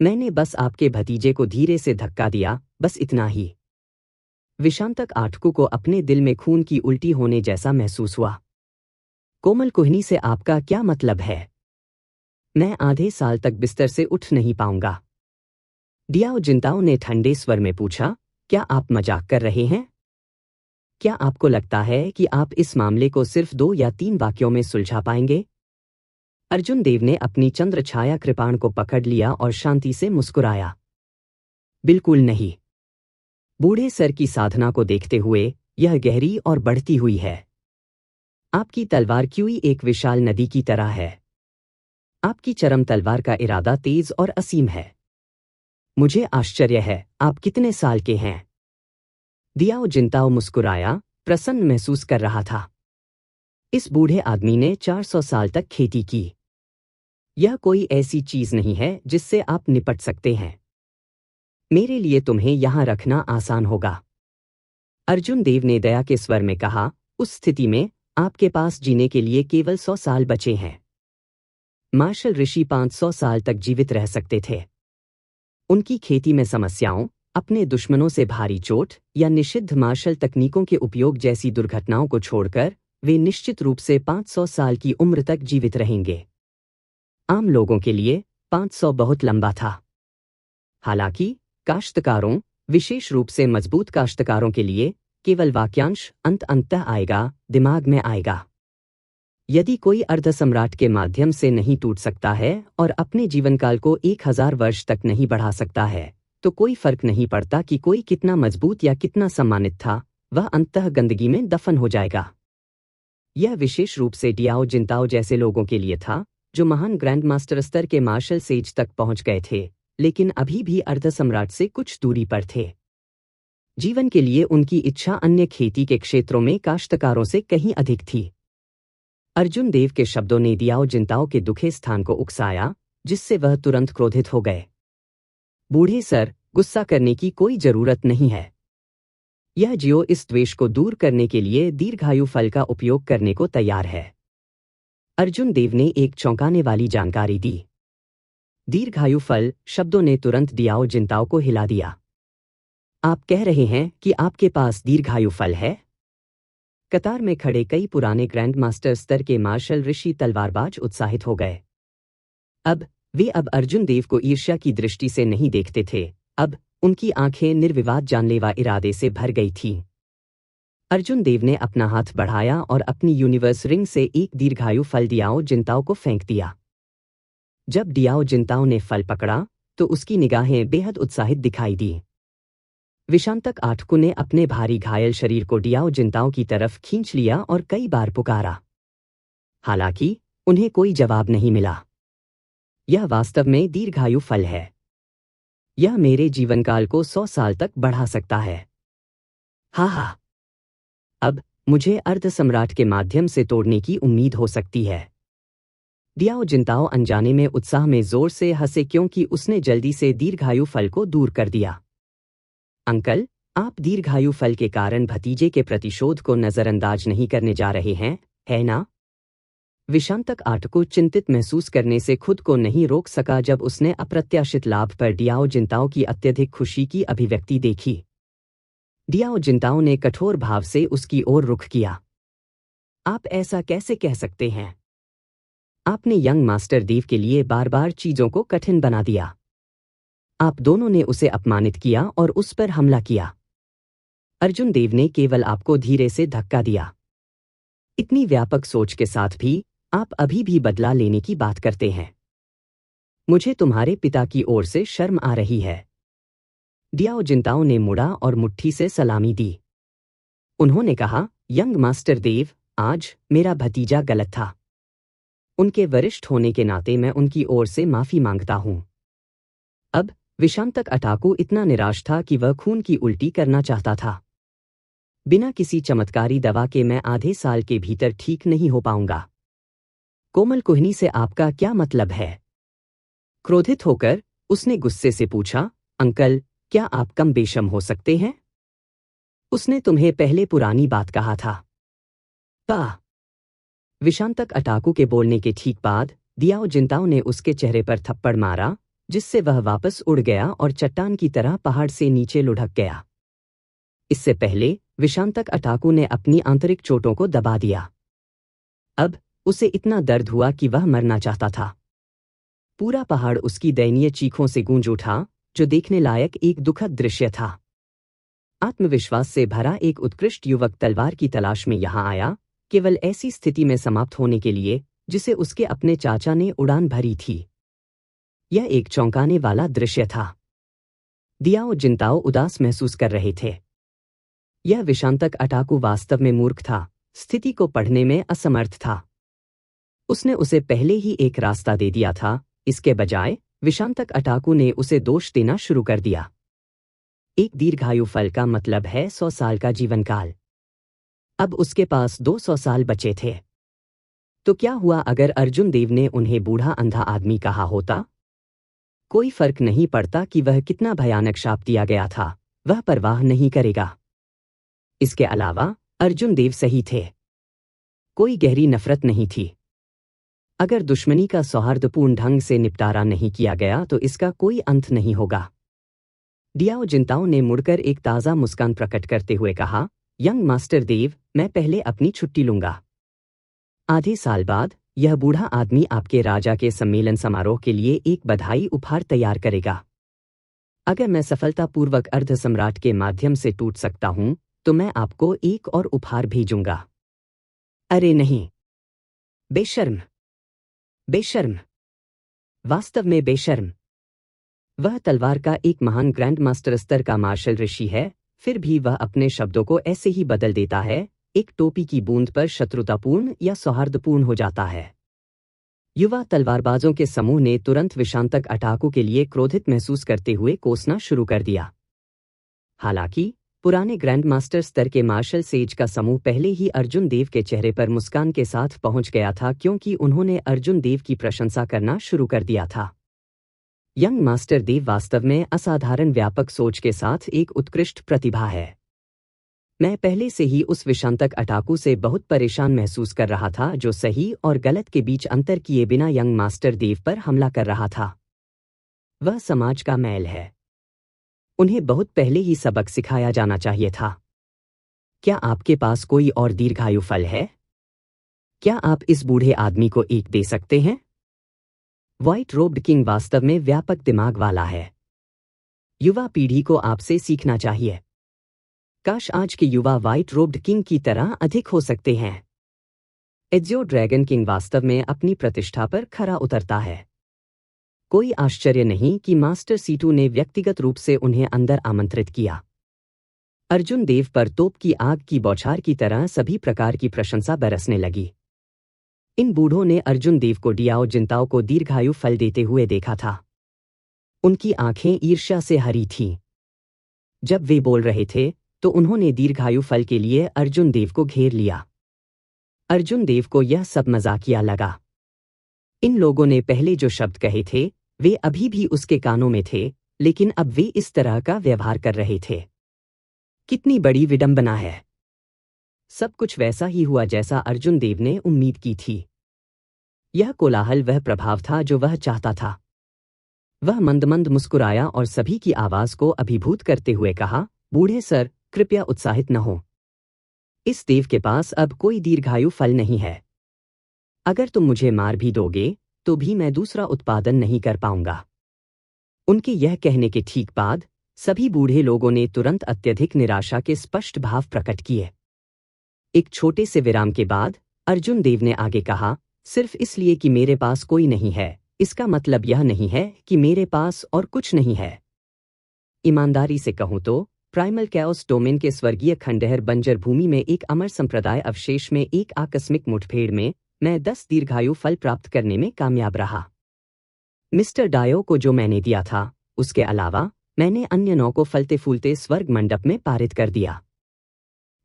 मैंने बस आपके भतीजे को धीरे से धक्का दिया, बस इतना ही। विशांतक आठकू को अपने दिल में खून की उल्टी होने जैसा महसूस हुआ। कोमल कुहनी से आपका क्या मतलब है? मैं आधे साल तक बिस्तर से उठ नहीं पाऊंगा। डियाओ जिंताओ ने ठंडे स्वर में पूछा, क्या आप मजाक कर रहे हैं? क्या आपको लगता है कि आप इस मामले को सिर्फ 2 या 3 वाक्यों में सुलझा पाएंगे? अर्जुन देव ने अपनी चंद्र छाया कृपाण को पकड़ लिया और शांति से मुस्कुराया। बिल्कुल नहीं। बूढ़े सर की साधना को देखते हुए, यह गहरी और बढ़ती हुई है। आपकी तलवार क्यूई एक विशाल नदी की तरह है। आपकी चरम तलवार का इरादा तेज और असीम है। मुझे आश्चर्य है, आप कितने साल के हैं? डियाओ जिंताओ मुस्कुराया, प्रसन्न महसूस कर रहा था। इस बूढ़े आदमी ने 400 साल तक खेती की। यह कोई ऐसी चीज नहीं है जिससे आप निपट सकते हैं। मेरे लिए तुम्हें यहां रखना आसान होगा। अर्जुन देव ने दया के स्वर में कहा, उस स्थिति में आपके पास जीने के लिए केवल 100 साल बचे हैं। मार्शल ऋषि 500 साल तक जीवित रह सकते थे। उनकी खेती में समस्याओं, अपने दुश्मनों से भारी चोट या निषिद्ध मार्शल तकनीकों के उपयोग जैसी दुर्घटनाओं को छोड़कर वे निश्चित रूप से 500 साल की उम्र तक जीवित रहेंगे। आम लोगों के लिए 500 बहुत लंबा था। हालांकि काश्तकारों, विशेष रूप से मजबूत काश्तकारों के लिए केवल वाक्यांश अंततः आएगा, दिमाग में आएगा। यदि कोई अर्धसम्राट के माध्यम से नहीं टूट सकता है और अपने जीवनकाल को 1000 वर्ष तक नहीं बढ़ा सकता है, तो कोई फर्क नहीं पड़ता कि कोई कितना मजबूत या कितना सम्मानित था, वह अंततः गंदगी में दफन हो जाएगा। यह विशेष रूप से डियाओ जिंताओ जैसे लोगों के लिए था, जो महान ग्रैंड मास्टर स्तर के मार्शल सेज तक पहुंच गए थे, लेकिन अभी भी अर्धसम्राट से कुछ दूरी पर थे। जीवन के लिए उनकी इच्छा अन्य खेती के क्षेत्रों में काश्तकारों से कहीं अधिक थी। अर्जुन देव के शब्दों ने डियाओ जिंताओ के दुखे स्थान को उकसाया, जिससे वह तुरंत क्रोधित हो गए। बूढ़े सर, गुस्सा करने की कोई जरूरत नहीं है। यह जियो इस द्वेष को दूर करने के लिए दीर्घायु फल का उपयोग करने को तैयार है। अर्जुन देव ने एक चौंकाने वाली जानकारी दी। दीर्घायु फल शब्दों ने तुरंत डियाओ जिंताओ को हिला दिया। आप कह रहे हैं कि आपके पास दीर्घायु फल है? कतार में खड़े कई पुराने ग्रैंड मास्टर स्तर के मार्शल ऋषि तलवारबाज उत्साहित हो गए। वे अब अर्जुन देव को ईर्ष्या की दृष्टि से नहीं देखते थे, अब उनकी आंखें निर्विवाद जानलेवा इरादे से भर गई थीं। अर्जुन देव ने अपना हाथ बढ़ाया और अपनी यूनिवर्स रिंग से एक दीर्घायु फल डियाओ जिंताओ को फेंक दिया। जब डियाओ जिंताओ ने फल पकड़ा तो उसकी निगाहें बेहद उत्साहित दिखाई दी। विशांतक आठकू ने अपने भारी घायल शरीर को डियाओ जिंताओ की तरफ खींच लिया और कई बार पुकारा। हालांकि उन्हें कोई जवाब नहीं मिला। यह वास्तव में दीर्घायु फल है। यह मेरे जीवनकाल को 100 साल तक बढ़ा सकता है। हा। अब मुझे अर्धसम्राट के माध्यम से तोड़ने की उम्मीद हो सकती है। डियाओ जिंताओ अनजाने में उत्साह में जोर से हंसे क्योंकि उसने जल्दी से दीर्घायु फल को दूर कर दिया। अंकल, आप दीर्घायु फल के कारण भतीजे के प्रतिशोध को नजरअंदाज नहीं करने जा रहे हैं, है ना? विशांतक आठकू चिंतित महसूस करने से खुद को नहीं रोक सका जब उसने अप्रत्याशित लाभ पर डियाओ जिंताओ की अत्यधिक खुशी की अभिव्यक्ति देखी। डियाओ जिंताओ ने कठोर भाव से उसकी ओर रुख किया। आप ऐसा कैसे कह सकते हैं? आपने यंग मास्टर देव के लिए बार बार चीजों को कठिन बना दिया। आप दोनों ने उसे अपमानित किया और उस पर हमला किया। अर्जुन देव ने केवल आपको धीरे से धक्का दिया। इतनी व्यापक सोच के साथ भी आप अभी भी बदला लेने की बात करते हैं। मुझे तुम्हारे पिता की ओर से शर्म आ रही है। डियाओ जिंताओ ने मुड़ा और मुट्ठी से सलामी दी। उन्होंने कहा, यंग मास्टर देव, आज मेरा भतीजा गलत था। उनके वरिष्ठ होने के नाते मैं उनकी ओर से माफी मांगता हूं। अब विशांतक अटाकू इतना निराश था कि वह खून की उल्टी करना चाहता था। बिना किसी चमत्कारी दवा के मैं आधे साल के भीतर ठीक नहीं हो पाऊंगा। कोमल कुहनी से आपका क्या मतलब है? क्रोधित होकर उसने गुस्से से पूछा, अंकल, क्या आप कम बेशर्म हो सकते हैं? उसने तुम्हें पहले पुरानी बात कहा था। पा विशांतक अटाकू के बोलने के ठीक बाद दियाओ जिंताओ ने उसके चेहरे पर थप्पड़ मारा, जिससे वह वापस उड़ गया और चट्टान की तरह पहाड़ से नीचे लुढ़क गया। इससे पहले विशांतक अटाकू ने अपनी आंतरिक चोटों को दबा दिया। अब उसे इतना दर्द हुआ कि वह मरना चाहता था। पूरा पहाड़ उसकी दयनीय चीखों से गूंज उठा, जो देखने लायक एक दुखद दृश्य था। आत्मविश्वास से भरा एक उत्कृष्ट युवक तलवार की तलाश में यहां आया, केवल ऐसी स्थिति में समाप्त होने के लिए जिसे उसके अपने चाचा ने उड़ान भरी थी। यह एक चौंकाने वाला दृश्य था। दियाओ जिंताओ उदास महसूस कर रहे थे। यह विशांतक अटाकू वास्तव में मूर्ख था, स्थिति को पढ़ने में असमर्थ था। उसने उसे पहले ही एक रास्ता दे दिया था, इसके बजाय विशांतक अटाकू ने उसे दोष देना शुरू कर दिया। एक दीर्घायु फल का मतलब है 100 साल का जीवनकाल। अब उसके पास 200 साल बचे थे। तो क्या हुआ अगर अर्जुन देव ने उन्हें बूढ़ा अंधा आदमी कहा होता? कोई फर्क नहीं पड़ता कि वह कितना भयानक शाप दिया गया था, वह परवाह नहीं करेगा। इसके अलावा अर्जुन देव सही थे। कोई गहरी नफरत नहीं थी। अगर दुश्मनी का सौहार्दपूर्ण ढंग से निपटारा नहीं किया गया तो इसका कोई अंत नहीं होगा। दियाओ जिंताओ ने मुड़कर एक ताज़ा मुस्कान प्रकट करते हुए कहा, यंग मास्टर देव, मैं पहले अपनी छुट्टी लूंगा। आधे साल बाद यह बूढ़ा आदमी आपके राजा के सम्मेलन समारोह के लिए एक बधाई उपहार तैयार करेगा। अगर मैं सफलतापूर्वक अर्ध सम्राट के माध्यम से टूट सकता हूं, तो मैं आपको एक और उपहार भेजूंगा। अरे नहीं! बेशर्म! बेशर्म! वास्तव में बेशर्म! वह तलवार का एक महान ग्रैंड मास्टर स्तर का मार्शल ऋषि है, फिर भी वह अपने शब्दों को ऐसे ही बदल देता है, एक टोपी की बूंद पर शत्रुतापूर्ण या सौहार्दपूर्ण हो जाता है। युवा तलवारबाजों के समूह ने तुरंत विशांतक अटाकू के लिए क्रोधित महसूस करते हुए कोसना शुरू कर दिया। हालांकि पुराने ग्रैंड मास्टर स्तर के मार्शल सेज का समूह पहले ही अर्जुन देव के चेहरे पर मुस्कान के साथ पहुंच गया था, क्योंकि उन्होंने अर्जुन देव की प्रशंसा करना शुरू कर दिया था। यंग मास्टर देव वास्तव में असाधारण व्यापक सोच के साथ एक उत्कृष्ट प्रतिभा है। मैं पहले से ही उस विशांतक अटाकू से बहुत परेशान महसूस कर रहा था, जो सही और गलत के बीच अंतर किए बिना यंग मास्टर देव पर हमला कर रहा था। वह समाज का मैल है। उन्हें बहुत पहले ही सबक सिखाया जाना चाहिए था। क्या आपके पास कोई और दीर्घायु फल है? क्या आप इस बूढ़े आदमी को एक दे सकते हैं? व्हाइट रोब्ड किंग वास्तव में व्यापक दिमाग वाला है। युवा पीढ़ी को आपसे सीखना चाहिए। काश आज के युवा व्हाइट रोब्ड किंग की तरह अधिक हो सकते हैं। एजियो ड्रैगन किंग वास्तव में अपनी प्रतिष्ठा पर खरा उतरता है। कोई आश्चर्य नहीं कि मास्टर सीटू ने व्यक्तिगत रूप से उन्हें अंदर आमंत्रित किया। अर्जुन देव पर तोप की आग की बौछार की तरह सभी प्रकार की प्रशंसा बरसने लगी। इन बूढ़ों ने अर्जुन देव को दियाओ जिंताओ को दीर्घायु फल देते हुए देखा था। उनकी आंखें ईर्ष्या से हरी थीं। जब वे बोल रहे थे तो उन्होंने दीर्घायु फल के लिए अर्जुन देव को घेर लिया। अर्जुन देव को यह सब मजाकिया लगा। इन लोगों ने पहले जो शब्द कहे थे वे अभी भी उसके कानों में थे, लेकिन अब वे इस तरह का व्यवहार कर रहे थे। कितनी बड़ी विडंबना है। सब कुछ वैसा ही हुआ जैसा अर्जुन देव ने उम्मीद की थी। यह कोलाहल वह प्रभाव था जो वह चाहता था। वह मंद मंद मुस्कुराया और सभी की आवाज को अभिभूत करते हुए कहा, बूढ़े सर, कृपया उत्साहित न हो। इस देव के पास अब कोई दीर्घायु फल नहीं है। अगर तुम मुझे मार भी दोगे तो भी मैं दूसरा उत्पादन नहीं कर पाऊंगा। उनके यह कहने के ठीक बाद सभी बूढ़े लोगों ने तुरंत अत्यधिक निराशा के स्पष्ट भाव प्रकट किए। एक छोटे से विराम के बाद अर्जुन देव ने आगे कहा, सिर्फ इसलिए कि मेरे पास कोई नहीं है, इसका मतलब यह नहीं है कि मेरे पास और कुछ नहीं है। ईमानदारी से कहूं तो प्राइमल कैओस डोमेन के स्वर्गीय खंडहर बंजर भूमि में एक अमर संप्रदाय अवशेष में एक आकस्मिक मुठभेड़ में मैं 10 दीर्घायु फल प्राप्त करने में कामयाब रहा। मिस्टर डायो को जो मैंने दिया था, उसके अलावा मैंने अन्य 9 को फलते फूलते स्वर्ग मंडप में पारित कर दिया।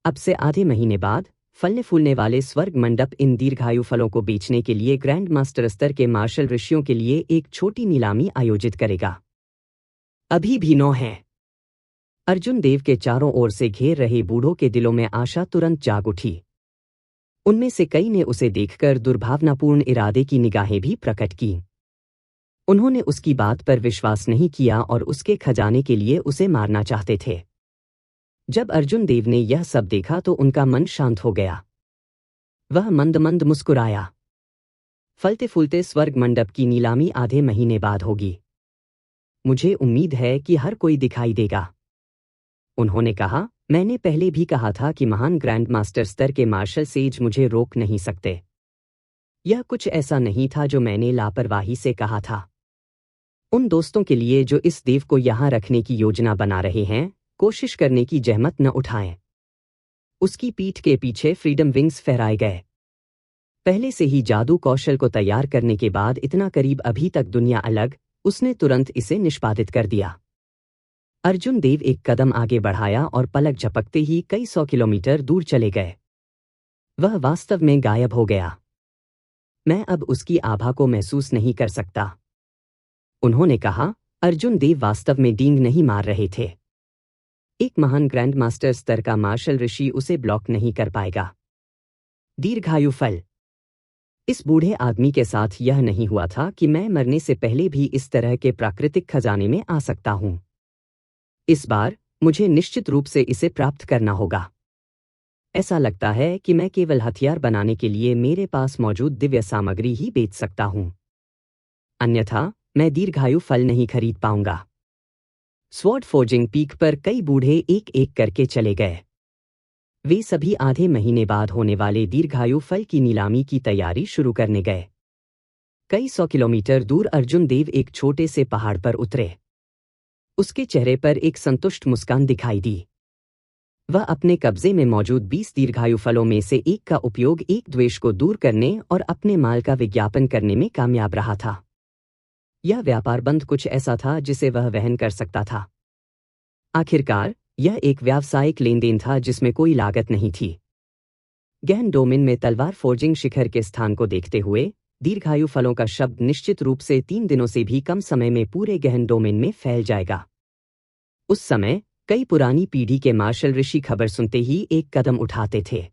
अब से आधे महीने बाद फलने फूलने वाले स्वर्ग मंडप इन दीर्घायु फलों को बेचने के लिए ग्रैंड मास्टर स्तर के मार्शल ऋषियों के लिए एक छोटी नीलामी आयोजित करेगा। अभी भी 9 है। अर्जुन देव के चारों ओर से घेर रहे बूढ़ों के दिलों में आशा तुरंत जाग उठी। उनमें से कई ने उसे देखकर दुर्भावनापूर्ण इरादे की निगाहें भी प्रकट की। उन्होंने उसकी बात पर विश्वास नहीं किया और उसके खजाने के लिए उसे मारना चाहते थे। जब अर्जुन देव ने यह सब देखा तो उनका मन शांत हो गया। वह मंद मंद मुस्कुराया। फलते फूलते स्वर्ग मंडप की नीलामी आधे महीने बाद होगी। मुझे उम्मीद है कि हर कोई दिखाई देगा। उन्होंने कहा, मैंने पहले भी कहा था कि महान ग्रैंड मास्टर स्तर के मार्शल सेज मुझे रोक नहीं सकते। यह कुछ ऐसा नहीं था जो मैंने लापरवाही से कहा था। उन दोस्तों के लिए जो इस देव को यहाँ रखने की योजना बना रहे हैं, कोशिश करने की जहमत न उठाएं। उसकी पीठ के पीछे फ्रीडम विंग्स फहराए गए। पहले से ही जादू कौशल को तैयार करने के बाद इतना करीब अभी तक दुनिया अलग, उसने तुरंत इसे निष्पादित कर दिया। अर्जुन देव एक कदम आगे बढ़ाया और पलक झपकते ही कई 100 किलोमीटर दूर चले गए। वह वास्तव में गायब हो गया। मैं अब उसकी आभा को महसूस नहीं कर सकता। उन्होंने कहा, अर्जुन देव वास्तव में डींग नहीं मार रहे थे। एक महान ग्रैंड मास्टर स्तर का मार्शल ऋषि उसे ब्लॉक नहीं कर पाएगा। दीर्घायु फल। इस बूढ़े आदमी के साथ यह नहीं हुआ था कि मैं मरने से पहले भी इस तरह के प्राकृतिक खजाने में आ सकता हूं। इस बार मुझे निश्चित रूप से इसे प्राप्त करना होगा। ऐसा लगता है कि मैं केवल हथियार बनाने के लिए मेरे पास मौजूद दिव्य सामग्री ही बेच सकता हूं। अन्यथा मैं दीर्घायु फल नहीं खरीद पाऊंगा। स्वॉर्ड फोर्जिंग पीक पर कई बूढ़े एक एक करके चले गए। वे सभी आधे महीने बाद होने वाले दीर्घायु फल की नीलामी की तैयारी शुरू करने गए। कई 100 किलोमीटर दूर अर्जुन देव एक छोटे से पहाड़ पर उतरे। उसके चेहरे पर एक संतुष्ट मुस्कान दिखाई दी। वह अपने कब्जे में मौजूद 20 दीर्घायु फलों में से एक का उपयोग एक द्वेष को दूर करने और अपने माल का विज्ञापन करने में कामयाब रहा था। यह व्यापार बंद कुछ ऐसा था जिसे वह वहन कर सकता था। आखिरकार यह एक व्यावसायिक लेनदेन था जिसमें कोई लागत नहीं थी। गहन डोमेन में तलवार फोर्जिंग शिखर के स्थान को देखते हुए दीर्घायु फलों का शब्द निश्चित रूप से 3 दिनों से भी कम समय में पूरे गहन डोमेन में फैल जाएगा। उस समय कई पुरानी पीढ़ी के मार्शल ऋषि खबर सुनते ही एक कदम उठाते थे।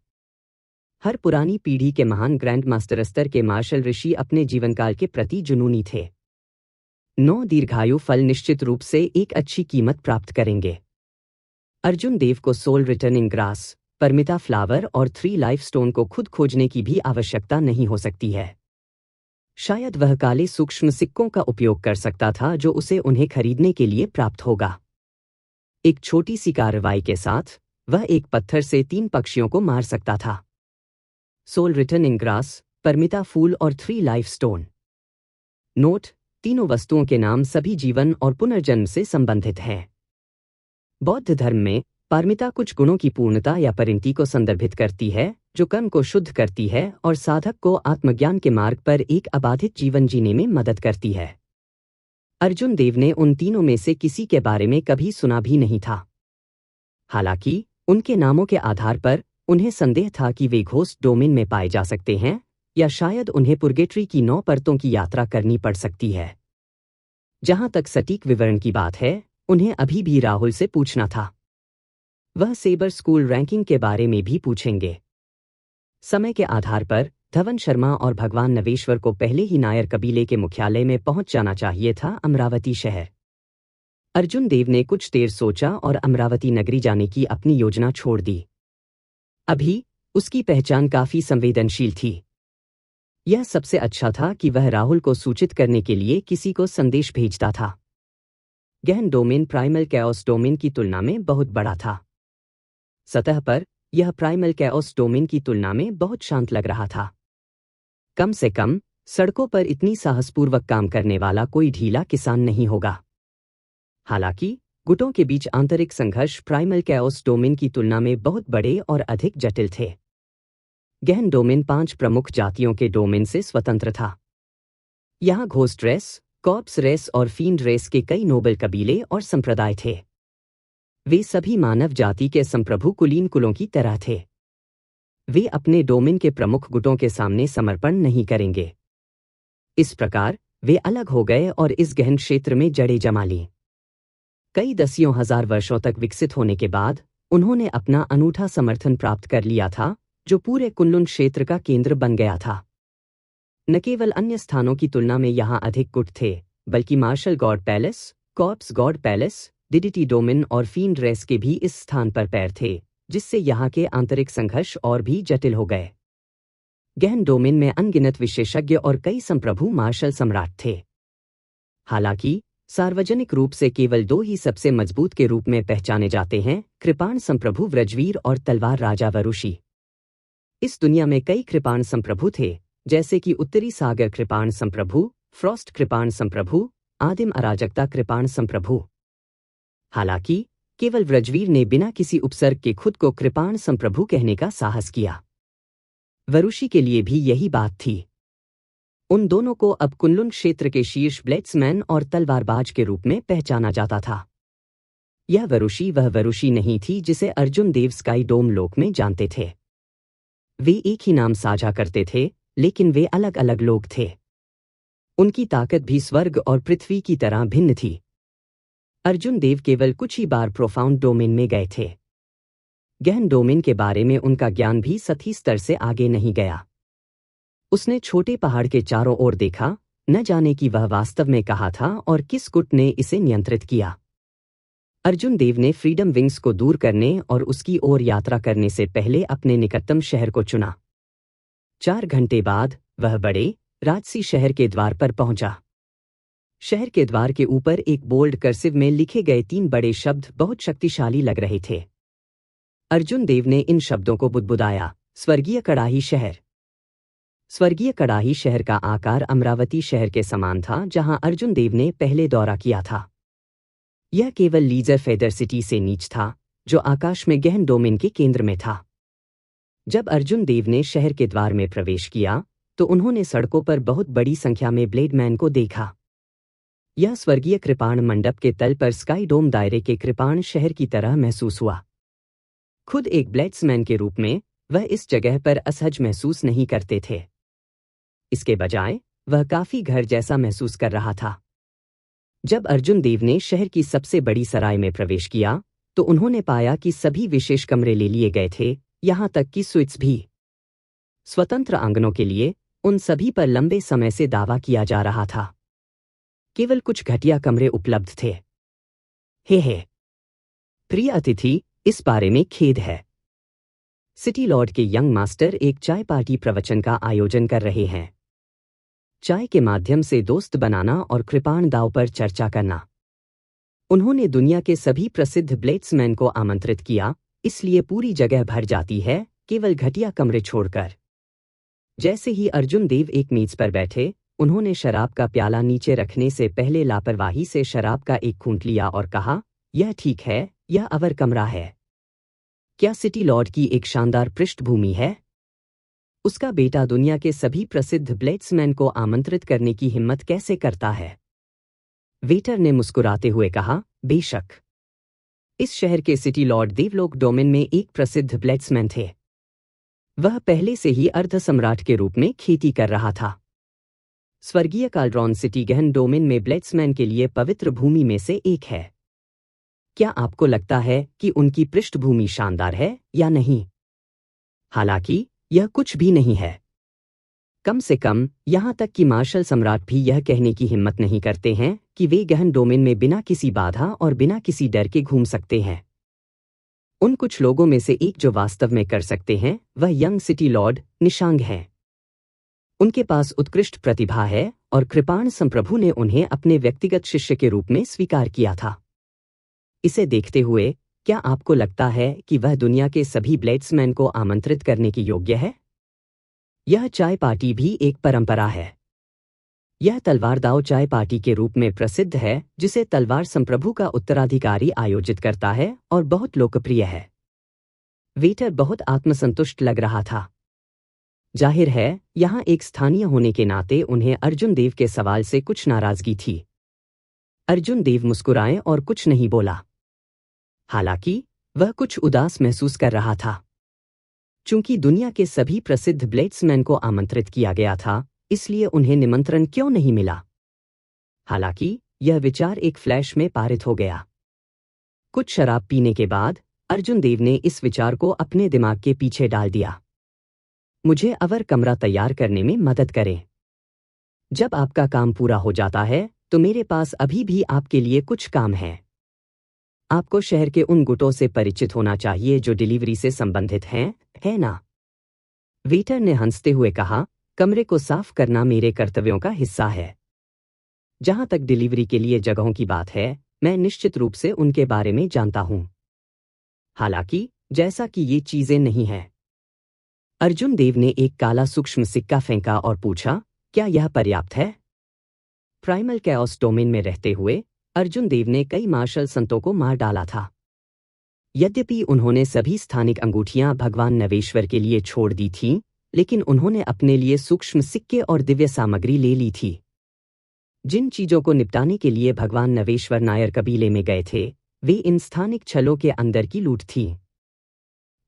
हर पुरानी पीढ़ी के महान ग्रैंड मास्टर स्तर के मार्शल ऋषि अपने जीवनकाल के प्रति जुनूनी थे। 9 दीर्घायु फल निश्चित रूप से एक अच्छी कीमत प्राप्त करेंगे। अर्जुन देव को soul returning grass, Paramita flower और 3 लाइफ स्टोन को खुद खोजने की भी आवश्यकता नहीं हो सकती है। शायद वह काले सूक्ष्म सिक्कों का उपयोग कर सकता था जो उसे उन्हें खरीदने के लिए प्राप्त होगा। एक छोटी सी कार्रवाई के साथ वह एक पत्थर से 3 पक्षियों को मार सकता था। सोल रिटर्निंग ग्रास, परमिता फूल और 3 लाइफ स्टोन। नोट: तीनों वस्तुओं के नाम सभी जीवन और पुनर्जन्म से संबंधित हैं। बौद्ध धर्म में पारमिता कुछ गुणों की पूर्णता या परिणति को संदर्भित करती है जो कर्म को शुद्ध करती है और साधक को आत्मज्ञान के मार्ग पर एक अबाधित जीवन जीने में मदद करती है। अर्जुन देव ने उन तीनों में से किसी के बारे में कभी सुना भी नहीं था। हालांकि उनके नामों के आधार पर उन्हें संदेह था कि वे घोस्ट डोमेन में पाए जा सकते हैं या शायद उन्हें पुर्गेटरी की 9 परतों की यात्रा करनी पड़ सकती है। जहां तक सटीक विवरण की बात है, उन्हें अभी भी राहुल से पूछना था। वह सेबर स्कूल रैंकिंग के बारे में भी पूछेंगे। समय के आधार पर धवन शर्मा और भगवान नवेश्वर को पहले ही नायर कबीले के मुख्यालय में पहुंच जाना चाहिए था, अमरावती शहर। अर्जुन देव ने कुछ देर सोचा और अमरावती नगरी जाने की अपनी योजना छोड़ दी। अभी उसकी पहचान काफी संवेदनशील थी। यह सबसे अच्छा था कि वह राहुल को सूचित करने के लिए किसी को संदेश भेजता था। गहन डोमेन प्राइमल कैओस डोमेन की तुलना में बहुत बड़ा था। सतह पर यह प्राइमल कैओस डोमेन की तुलना में बहुत शांत लग रहा था। कम से कम सड़कों पर इतनी साहसपूर्वक काम करने वाला कोई ढीला किसान नहीं होगा। हालांकि गुटों के बीच आंतरिक संघर्ष प्राइमल कैओस डोमेन की तुलना में बहुत बड़े और अधिक जटिल थे। गहन डोमेन 5 प्रमुख जातियों के डोमेन से स्वतंत्र था। यहाँ घोस्ट रेस, कॉर्प्स रेस और फील्ड रेस के कई नोबल कबीले और संप्रदाय थे। वे सभी मानव जाति के संप्रभु कुलीन कुलों की तरह थे। वे अपने डोमेन के प्रमुख गुटों के सामने समर्पण नहीं करेंगे। इस प्रकार वे अलग हो गए और इस गहन क्षेत्र में जड़ें जमा लीं। कई दसियों हजार वर्षों तक विकसित होने के बाद उन्होंने अपना अनूठा समर्थन प्राप्त कर लिया था, जो पूरे कुनलुन क्षेत्र का केंद्र बन गया था। न केवल अन्य स्थानों की तुलना में यहाँ अधिक गुट थे, बल्कि martial god palace, corpse god palace, deity domain और फील्ड रेस के भी इस स्थान पर पैर थे, जिससे यहाँ के आंतरिक संघर्ष और भी जटिल हो गए। गहन डोमेन में अनगिनत विशेषज्ञ और कई संप्रभु मार्शल सम्राट थे। हालांकि सार्वजनिक रूप से केवल दो ही सबसे मजबूत के रूप में पहचाने जाते हैं, कृपाण संप्रभु व्रजवीर और तलवार राजा वरुषि। इस दुनिया में कई कृपाण संप्रभु थे, जैसे कि उत्तरी सागर कृपाण संप्रभु, फ्रॉस्ट कृपाण संप्रभु, आदिम अराजकता कृपाण संप्रभु। हालांकि केवल व्रजवीर ने बिना किसी उपसर्ग के खुद को कृपाण संप्रभु कहने का साहस किया। वरुषि के लिए भी यही बात थी। उन दोनों को अब कुनलुन क्षेत्र के शीर्ष ब्लेड्समैन और तलवारबाज के रूप में पहचाना जाता था। यह वरुषि वह वरुषि नहीं थी जिसे अर्जुन देव स्काई डोम लोक में जानते थे। वे एक ही नाम साझा करते थे, लेकिन वे अलग अलग लोग थे। उनकी ताकत भी स्वर्ग और पृथ्वी की तरह भिन्न थी। अर्जुन देव केवल कुछ ही बार प्रोफाउंड डोमेन में गए थे। गहन डोमेन के बारे में उनका ज्ञान भी सतही स्तर से आगे नहीं गया। उसने छोटे पहाड़ के चारों ओर देखा, न जाने कि वह वास्तव में कहाँ था और किस गुट ने इसे नियंत्रित किया। अर्जुन देव ने फ्रीडम विंग्स को दूर करने और उसकी ओर यात्रा करने से पहले अपने निकटतम शहर को चुना। 4 घंटे बाद वह बड़े राजसी शहर के द्वार पर पहुंचा। शहर के द्वार के ऊपर एक बोल्ड कर्सिव में लिखे गए 3 बड़े शब्द बहुत शक्तिशाली लग रहे थे। अर्जुन देव ने इन शब्दों को बुदबुदाया, स्वर्गीय कड़ाही शहर। स्वर्गीय कड़ाही शहर का आकार अमरावती शहर के समान था, जहां अर्जुन देव ने पहले दौरा किया था। यह केवल लीजर फेदर सिटी से नीच था, जो आकाश में गहन डोमेन के केंद्र में था। जब अर्जुन देव ने शहर के द्वार में प्रवेश किया, तो उन्होंने सड़कों पर बहुत बड़ी संख्या में ब्लेडमैन को देखा। यह स्वर्गीय कृपाण मंडप के तल पर स्काई डोम दायरे के कृपाण शहर की तरह महसूस हुआ। खुद एक ब्लेड्समैन के रूप में वह इस जगह पर असहज महसूस नहीं करते थे। इसके बजाय वह काफी घर जैसा महसूस कर रहा था। जब अर्जुन देव ने शहर की सबसे बड़ी सराय में प्रवेश किया, तो उन्होंने पाया कि सभी विशेष कमरे ले लिए गए थे, यहाँ तक कि स्विट्स भी। स्वतंत्र आंगनों के लिए उन सभी पर लंबे समय से दावा किया जा रहा था। केवल कुछ घटिया कमरे उपलब्ध थे। हे प्रिय अतिथि, इस बारे में खेद है। सिटी लॉर्ड के यंग मास्टर एक चाय पार्टी प्रवचन का आयोजन कर रहे हैं। चाय के माध्यम से दोस्त बनाना और कृपाण दाव पर चर्चा करना। उन्होंने दुनिया के सभी प्रसिद्ध ब्लेड्समैन को आमंत्रित किया, इसलिए पूरी जगह भर जाती है, केवल घटिया कमरे छोड़कर। जैसे ही अर्जुन देव एक मेज पर बैठे, उन्होंने शराब का प्याला नीचे रखने से पहले लापरवाही से शराब का एक घूंट लिया और कहा, यह ठीक है, यह अवर कमरा है। क्या सिटी लॉर्ड की एक शानदार पृष्ठभूमि है? उसका बेटा दुनिया के सभी प्रसिद्ध ब्लेड्समैन को आमंत्रित करने की हिम्मत कैसे करता है? वेटर ने मुस्कुराते हुए कहा, बेशक। इस शहर के सिटी लॉर्ड देवलोक डोमेन में एक प्रसिद्ध ब्लेड्समैन थे। वह पहले से ही अर्ध सम्राट के रूप में खेती कर रहा था। स्वर्गीय काल्ड्रॉन सिटी गहन डोमेन में ब्लेड्समैन के लिए पवित्र भूमि में से एक है। क्या आपको लगता है कि उनकी पृष्ठभूमि शानदार है या नहीं? हालांकि यह कुछ भी नहीं है। कम से कम यहां तक कि मार्शल सम्राट भी यह कहने की हिम्मत नहीं करते हैं कि वे गहन डोमेन में बिना किसी बाधा और बिना किसी डर के घूम सकते हैं। उन कुछ लोगों में से एक जो वास्तव में कर सकते हैं, वह यंग सिटी लॉर्ड निशांग हैं। उनके पास उत्कृष्ट प्रतिभा है और कृपाण संप्रभु ने उन्हें अपने व्यक्तिगत शिष्य के रूप में स्वीकार किया था। इसे देखते हुए क्या आपको लगता है कि वह दुनिया के सभी ब्लेड्समैन को आमंत्रित करने के योग्य है? यह चाय पार्टी भी एक परंपरा है। यह तलवारदाव चाय पार्टी के रूप में प्रसिद्ध है, जिसे तलवार संप्रभु का उत्तराधिकारी आयोजित करता है और बहुत लोकप्रिय है। वेटर बहुत आत्मसंतुष्ट लग रहा था। जाहिर है, यहाँ एक स्थानीय होने के नाते उन्हें अर्जुन देव के सवाल से कुछ नाराजगी थी। अर्जुन देव मुस्कुराए और कुछ नहीं बोला। हालांकि वह कुछ उदास महसूस कर रहा था। चूंकि दुनिया के सभी प्रसिद्ध ब्लेड्समैन को आमंत्रित किया गया था, इसलिए उन्हें निमंत्रण क्यों नहीं मिला? हालांकि यह विचार एक फ्लैश में पारित हो गया। कुछ शराब पीने के बाद अर्जुन देव ने इस विचार को अपने दिमाग के पीछे डाल दिया। मुझे अवर कमरा तैयार करने में मदद करें। जब आपका काम पूरा हो जाता है तो मेरे पास अभी भी आपके लिए कुछ काम है। आपको शहर के उन गुटों से परिचित होना चाहिए जो डिलीवरी से संबंधित हैं, है ना? वेटर ने हंसते हुए कहा, कमरे को साफ करना मेरे कर्तव्यों का हिस्सा है। जहां तक डिलीवरी के लिए जगहों की बात है, मैं निश्चित रूप से उनके बारे में जानता हूं। हालांकि जैसा कि ये चीजें नहीं हैं। अर्जुन देव ने एक काला सूक्ष्म सिक्का फेंका और पूछा, क्या यह पर्याप्त है? प्राइमल कैओस डोमेन में रहते हुए अर्जुन देव ने कई मार्शल संतों को मार डाला था। यद्यपि उन्होंने सभी स्थानिक अंगूठियां भगवान नवेश्वर के लिए छोड़ दी थीं, लेकिन उन्होंने अपने लिए सूक्ष्म सिक्के और दिव्य सामग्री ले ली थी। जिन चीजों को निपटाने के लिए भगवान नवेश्वर नायर कबीले में गए थे, वे इन स्थानिक छलों के अंदर की लूट थी।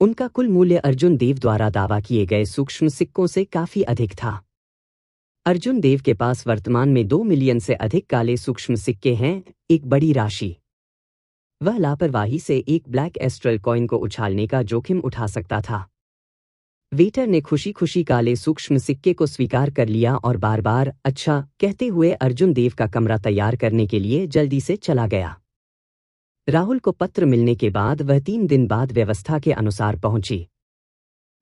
उनका कुल मूल्य अर्जुन देव द्वारा दावा किए गए सूक्ष्म सिक्कों से काफी अधिक था। अर्जुन देव के पास वर्तमान में 2 मिलियन से अधिक काले सूक्ष्म सिक्के हैं, एक बड़ी राशि। वह लापरवाही से एक ब्लैक एस्ट्रल कॉइन को उछालने का जोखिम उठा सकता था। वेटर ने खुशी खुशी काले सूक्ष्म सिक्के को स्वीकार कर लिया और बार बार अच्छा कहते हुए अर्जुन देव का कमरा तैयार करने के लिए जल्दी से चला गया। राहुल को पत्र मिलने के बाद वह 3 दिन बाद व्यवस्था के अनुसार पहुंची।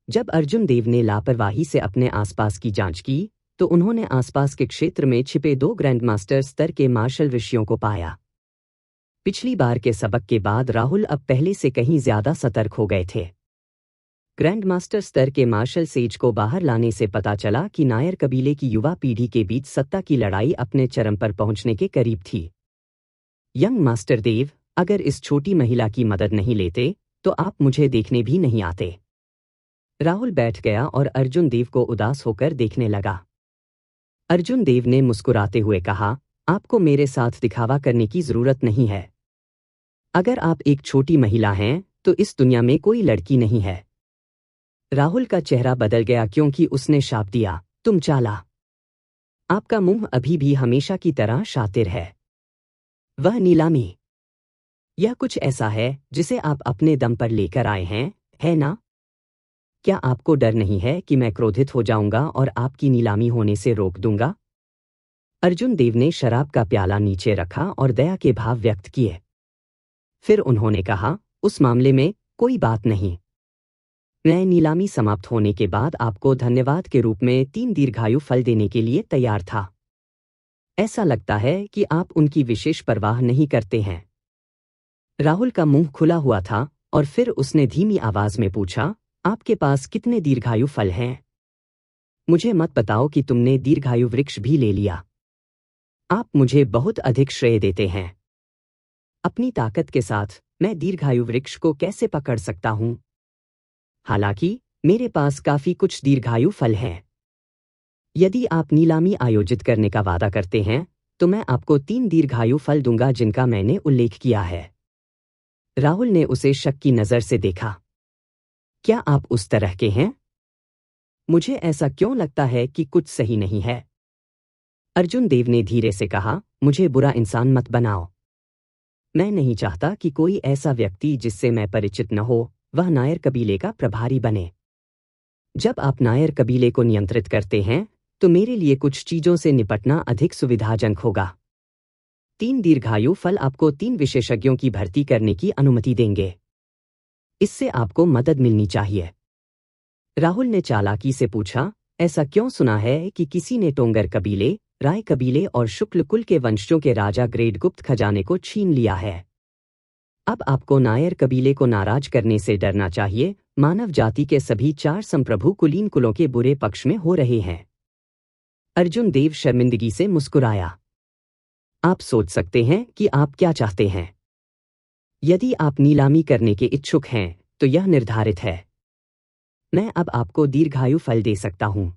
जब अर्जुन देव ने लापरवाही से अपने आसपास की जांच की, तो उन्होंने आसपास के क्षेत्र में छिपे 2 ग्रैंडमास्टर स्तर के मार्शल ऋषियों को पाया। पिछली बार के सबक के बाद राहुल अब पहले से कहीं ज्यादा सतर्क हो गए थे। ग्रैंडमास्टर स्तर के मार्शल सेज को बाहर लाने से पता चला कि नायर कबीले की युवा पीढ़ी के बीच सत्ता की लड़ाई अपने चरम पर पहुंचने के करीब थी। यंग मास्टर देव, अगर इस छोटी महिला की मदद नहीं लेते तो आप मुझे देखने भी नहीं आते। राहुल बैठ गया और अर्जुन देव को उदास होकर देखने लगा। अर्जुन देव ने मुस्कुराते हुए कहा, आपको मेरे साथ दिखावा करने की जरूरत नहीं है। अगर आप एक छोटी महिला हैं तो इस दुनिया में कोई लड़की नहीं है। राहुल का चेहरा बदल गया क्योंकि उसने शाप दिया, तुम चाला। आपका मुंह अभी भी हमेशा की तरह शातिर है। वह नीलामी, यह कुछ ऐसा है जिसे आप अपने दम पर लेकर आए हैं, है ना? क्या आपको डर नहीं है कि मैं क्रोधित हो जाऊंगा और आपकी नीलामी होने से रोक दूंगा? अर्जुन देव ने शराब का प्याला नीचे रखा और दया के भाव व्यक्त किए। फिर उन्होंने कहा, उस मामले में कोई बात नहीं। मैं नीलामी समाप्त होने के बाद आपको धन्यवाद के रूप में 3 दीर्घायु फल देने के लिए तैयार था। ऐसा लगता है कि आप उनकी विशेष परवाह नहीं करते हैं। राहुल का मुंह खुला हुआ था और फिर उसने धीमी आवाज में पूछा, आपके पास कितने दीर्घायु फल हैं? मुझे मत बताओ कि तुमने दीर्घायु वृक्ष भी ले लिया। आप मुझे बहुत अधिक श्रेय देते हैं। अपनी ताकत के साथ मैं दीर्घायु वृक्ष को कैसे पकड़ सकता हूं? हालांकि मेरे पास काफी कुछ दीर्घायु फल हैं। यदि आप नीलामी आयोजित करने का वादा करते हैं तो मैं आपको 3 दीर्घायु फल दूंगा जिनका मैंने उल्लेख किया है। राहुल ने उसे शक की नजर से देखा। क्या आप उस तरह के हैं? मुझे ऐसा क्यों लगता है कि कुछ सही नहीं है? अर्जुन देव ने धीरे से कहा, मुझे बुरा इंसान मत बनाओ। मैं नहीं चाहता कि कोई ऐसा व्यक्ति जिससे मैं परिचित न हो वह नायर कबीले का प्रभारी बने। जब आप नायर कबीले को नियंत्रित करते हैं तो मेरे लिए कुछ चीजों से निपटना अधिक सुविधाजनक होगा। 3 दीर्घायु फल आपको 3 विशेषज्ञों की भर्ती करने की अनुमति देंगे। इससे आपको मदद मिलनी चाहिए। राहुल ने चालाकी से पूछा, ऐसा क्यों सुना है कि किसी ने टोंगर कबीले, राय कबीले और शुक्ल कुल के वंशजों के राजा ग्रेड गुप्त खजाने को छीन लिया है? अब आपको नायर कबीले को नाराज करने से डरना चाहिए। मानव जाति के सभी 4 संप्रभु कुलीन कुलों के बुरे पक्ष में हो रहे हैं। अर्जुन देव शर्मिंदगी से मुस्कुराया। आप सोच सकते हैं कि आप क्या चाहते हैं। यदि आप नीलामी करने के इच्छुक हैं तो यह निर्धारित है। मैं अब आपको दीर्घायु फल दे सकता हूं।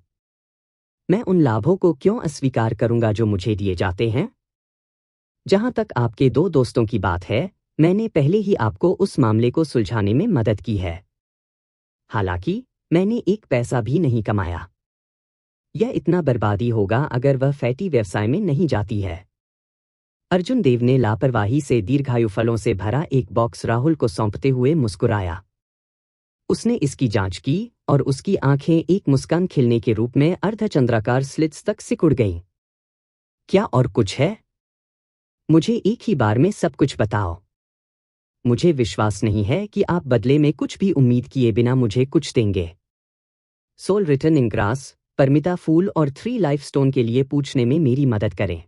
मैं उन लाभों को क्यों अस्वीकार करूंगा जो मुझे दिए जाते हैं? जहां तक आपके 2 दोस्तों की बात है, मैंने पहले ही आपको उस मामले को सुलझाने में मदद की है। हालांकि मैंने एक पैसा भी नहीं कमाया। यह इतना बर्बादी होगा अगर वह फैटी व्यवसाय में नहीं जाती है। अर्जुन देव ने लापरवाही से दीर्घायु फलों से भरा एक बॉक्स राहुल को सौंपते हुए मुस्कुराया। उसने इसकी जांच की और उसकी आंखें एक मुस्कान खिलने के रूप में अर्धचंद्राकार स्लिट्स तक सिकुड़ गईं। क्या और कुछ है? मुझे एक ही बार में सब कुछ बताओ। मुझे विश्वास नहीं है कि आप बदले में कुछ भी उम्मीद किए बिना मुझे कुछ देंगे। सोल रिटर्न इन ग्रास, परमिता फूल और 3 लाइफ स्टोन के लिए पूछने में मेरी मदद करें।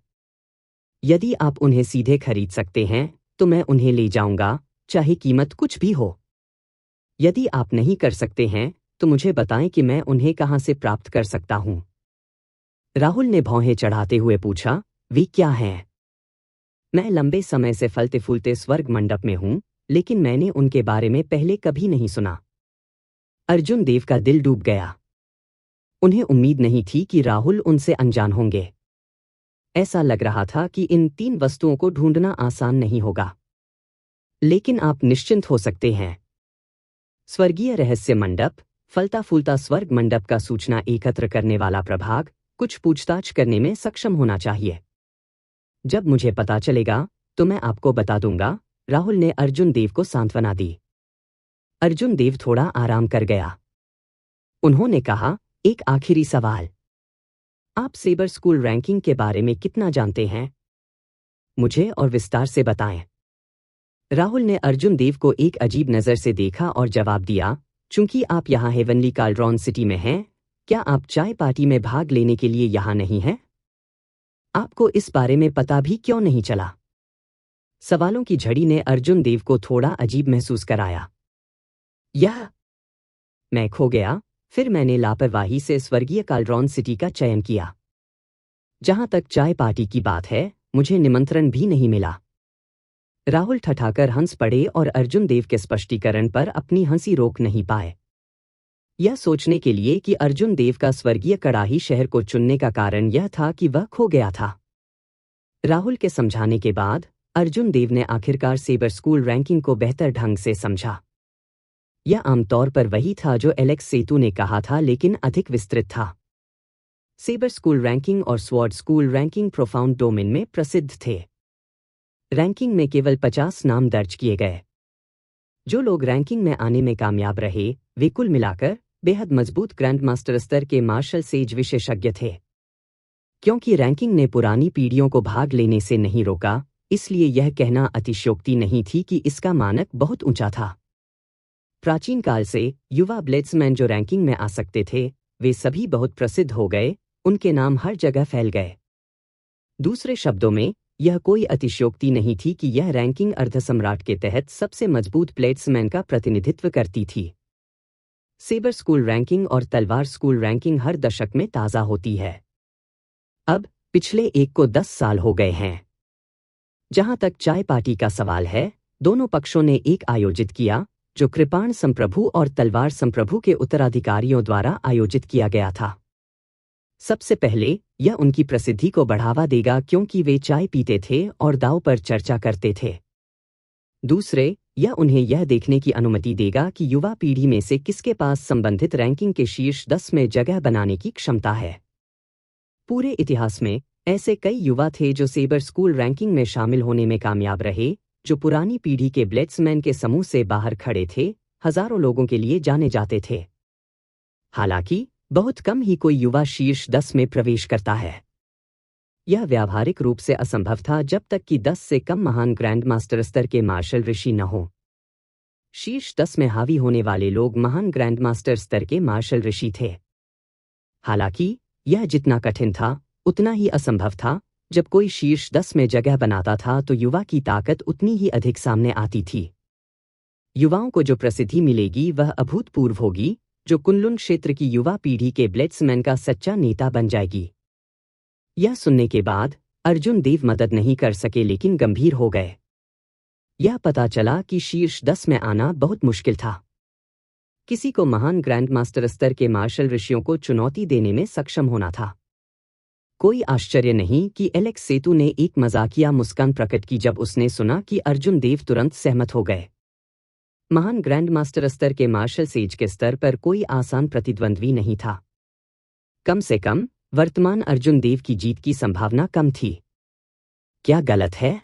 यदि आप उन्हें सीधे खरीद सकते हैं तो मैं उन्हें ले जाऊंगा, चाहे कीमत कुछ भी हो। यदि आप नहीं कर सकते हैं तो मुझे बताएं कि मैं उन्हें कहां से प्राप्त कर सकता हूं। राहुल ने भौहें चढ़ाते हुए पूछा, वे क्या हैं? मैं लंबे समय से फलते फूलते स्वर्ग मंडप में हूं, लेकिन मैंने उनके बारे में पहले कभी नहीं सुना। अर्जुन देव का दिल डूब गया। उन्हें उम्मीद नहीं थी कि राहुल उनसे अनजान होंगे। ऐसा लग रहा था कि इन 3 वस्तुओं को ढूंढना आसान नहीं होगा। लेकिन आप निश्चिंत हो सकते हैं। स्वर्गीय रहस्य मंडप, फलता फूलता स्वर्ग मंडप का सूचना एकत्र करने वाला प्रभाग कुछ पूछताछ करने में सक्षम होना चाहिए। जब मुझे पता चलेगा तो मैं आपको बता दूंगा, राहुल ने अर्जुन देव को सांत्वना दी। अर्जुन देव थोड़ा आराम कर गया। उन्होंने कहा, एक आखिरी सवाल। आप सेबर स्कूल रैंकिंग के बारे में कितना जानते हैं? मुझे और विस्तार से बताएं। राहुल ने अर्जुन देव को एक अजीब नज़र से देखा और जवाब दिया, चूंकि आप यहाँ हेवनली काल्ड्रॉन सिटी में हैं, क्या आप चाय पार्टी में भाग लेने के लिए यहाँ नहीं हैं? आपको इस बारे में पता भी क्यों नहीं चला? सवालों की झड़ी ने अर्जुन देव को थोड़ा अजीब महसूस कराया। मैं खो गया, फिर मैंने लापरवाही से स्वर्गीय काल्ड्रॉन सिटी का चयन किया। जहां तक चाय पार्टी की बात है, मुझे निमंत्रण भी नहीं मिला। राहुल ठठाकर हंस पड़े और अर्जुन देव के स्पष्टीकरण पर अपनी हंसी रोक नहीं पाए। यह सोचने के लिए कि अर्जुन देव का स्वर्गीय कड़ाही शहर को चुनने का कारण यह था कि वह खो गया था। राहुल के समझाने के बाद अर्जुन देव ने आखिरकार सेबर स्कूल रैंकिंग को बेहतर ढंग से समझा। यह आमतौर पर वही था जो एलेक्स सेतु ने कहा था, लेकिन अधिक विस्तृत था। सेबर स्कूल रैंकिंग और sword school ranking profound domain में प्रसिद्ध थे। रैंकिंग में केवल 50 नाम दर्ज किए गए। जो लोग रैंकिंग में आने में कामयाब रहे, वे कुल मिलाकर बेहद मजबूत ग्रैंड मास्टर स्तर के मार्शल सेज विशेषज्ञ थे। क्योंकि रैंकिंग ने पुरानी पीढ़ियों को भाग लेने से नहीं रोका, इसलिए यह कहना अतिशयोक्ति नहीं थी कि इसका मानक बहुत ऊंचा था। प्राचीन काल से युवा ब्लेड्समैन जो रैंकिंग में आ सकते थे, वे सभी बहुत प्रसिद्ध हो गए, उनके नाम हर जगह फैल गए। दूसरे शब्दों में, यह कोई अतिशयोक्ति नहीं थी कि यह रैंकिंग अर्धसम्राट के तहत सबसे मजबूत ब्लेड्समैन का प्रतिनिधित्व करती थी। सेबर स्कूल रैंकिंग और तलवार स्कूल रैंकिंग हर दशक में ताज़ा होती है। अब पिछले एक को 10 साल हो गए हैं। जहां तक चाय पार्टी का सवाल है, दोनों पक्षों ने एक आयोजित किया, जो कृपाण संप्रभु और तलवार संप्रभु के उत्तराधिकारियों द्वारा आयोजित किया गया था। सबसे पहले, यह उनकी प्रसिद्धि को बढ़ावा देगा क्योंकि वे चाय पीते थे और दांव पर चर्चा करते थे। दूसरे, यह उन्हें यह देखने की अनुमति देगा कि युवा पीढ़ी में से किसके पास संबंधित रैंकिंग के शीर्ष 10 में जगह बनाने की क्षमता है। पूरे इतिहास में ऐसे कई युवा थे जो सेबर स्कूल रैंकिंग में शामिल होने में कामयाब रहे, जो पुरानी पीढ़ी के ब्लेड्समैन के समूह से बाहर खड़े थे, हजारों लोगों के लिए जाने जाते थे। हालांकि बहुत कम ही कोई युवा शीर्ष 10 में प्रवेश करता है। यह व्यावहारिक रूप से असंभव था जब तक कि 10 से कम महान ग्रैंड मास्टर स्तर के मार्शल ऋषि न हों। शीर्ष 10 में हावी होने वाले लोग महान ग्रैंड मास्टर स्तर के मार्शल ऋषि थे। हालांकि यह जितना कठिन था, उतना ही असंभव था। जब कोई शीर्ष 10 में जगह बनाता था तो युवा की ताकत उतनी ही अधिक सामने आती थी। युवाओं को जो प्रसिद्धि मिलेगी वह अभूतपूर्व होगी, जो कुनलुन क्षेत्र की युवा पीढ़ी के ब्लेड्समैन का सच्चा नेता बन जाएगी। यह सुनने के बाद अर्जुन देव मदद नहीं कर सके, लेकिन गंभीर हो गए। यह पता चला कि शीर्ष 10 में आना बहुत मुश्किल था। किसी को महान ग्रैंड मास्टर स्तर के मार्शल ऋषियों को चुनौती देने में सक्षम होना था। कोई आश्चर्य नहीं कि एलेक्स सेतु ने एक मजाकिया मुस्कान प्रकट की जब उसने सुना कि अर्जुन देव तुरंत सहमत हो गए। महान ग्रैंड मास्टर स्तर के मार्शल सेज के स्तर पर कोई आसान प्रतिद्वंद्वी नहीं था। कम से कम वर्तमान अर्जुन देव की जीत की संभावना कम थी। क्या गलत है?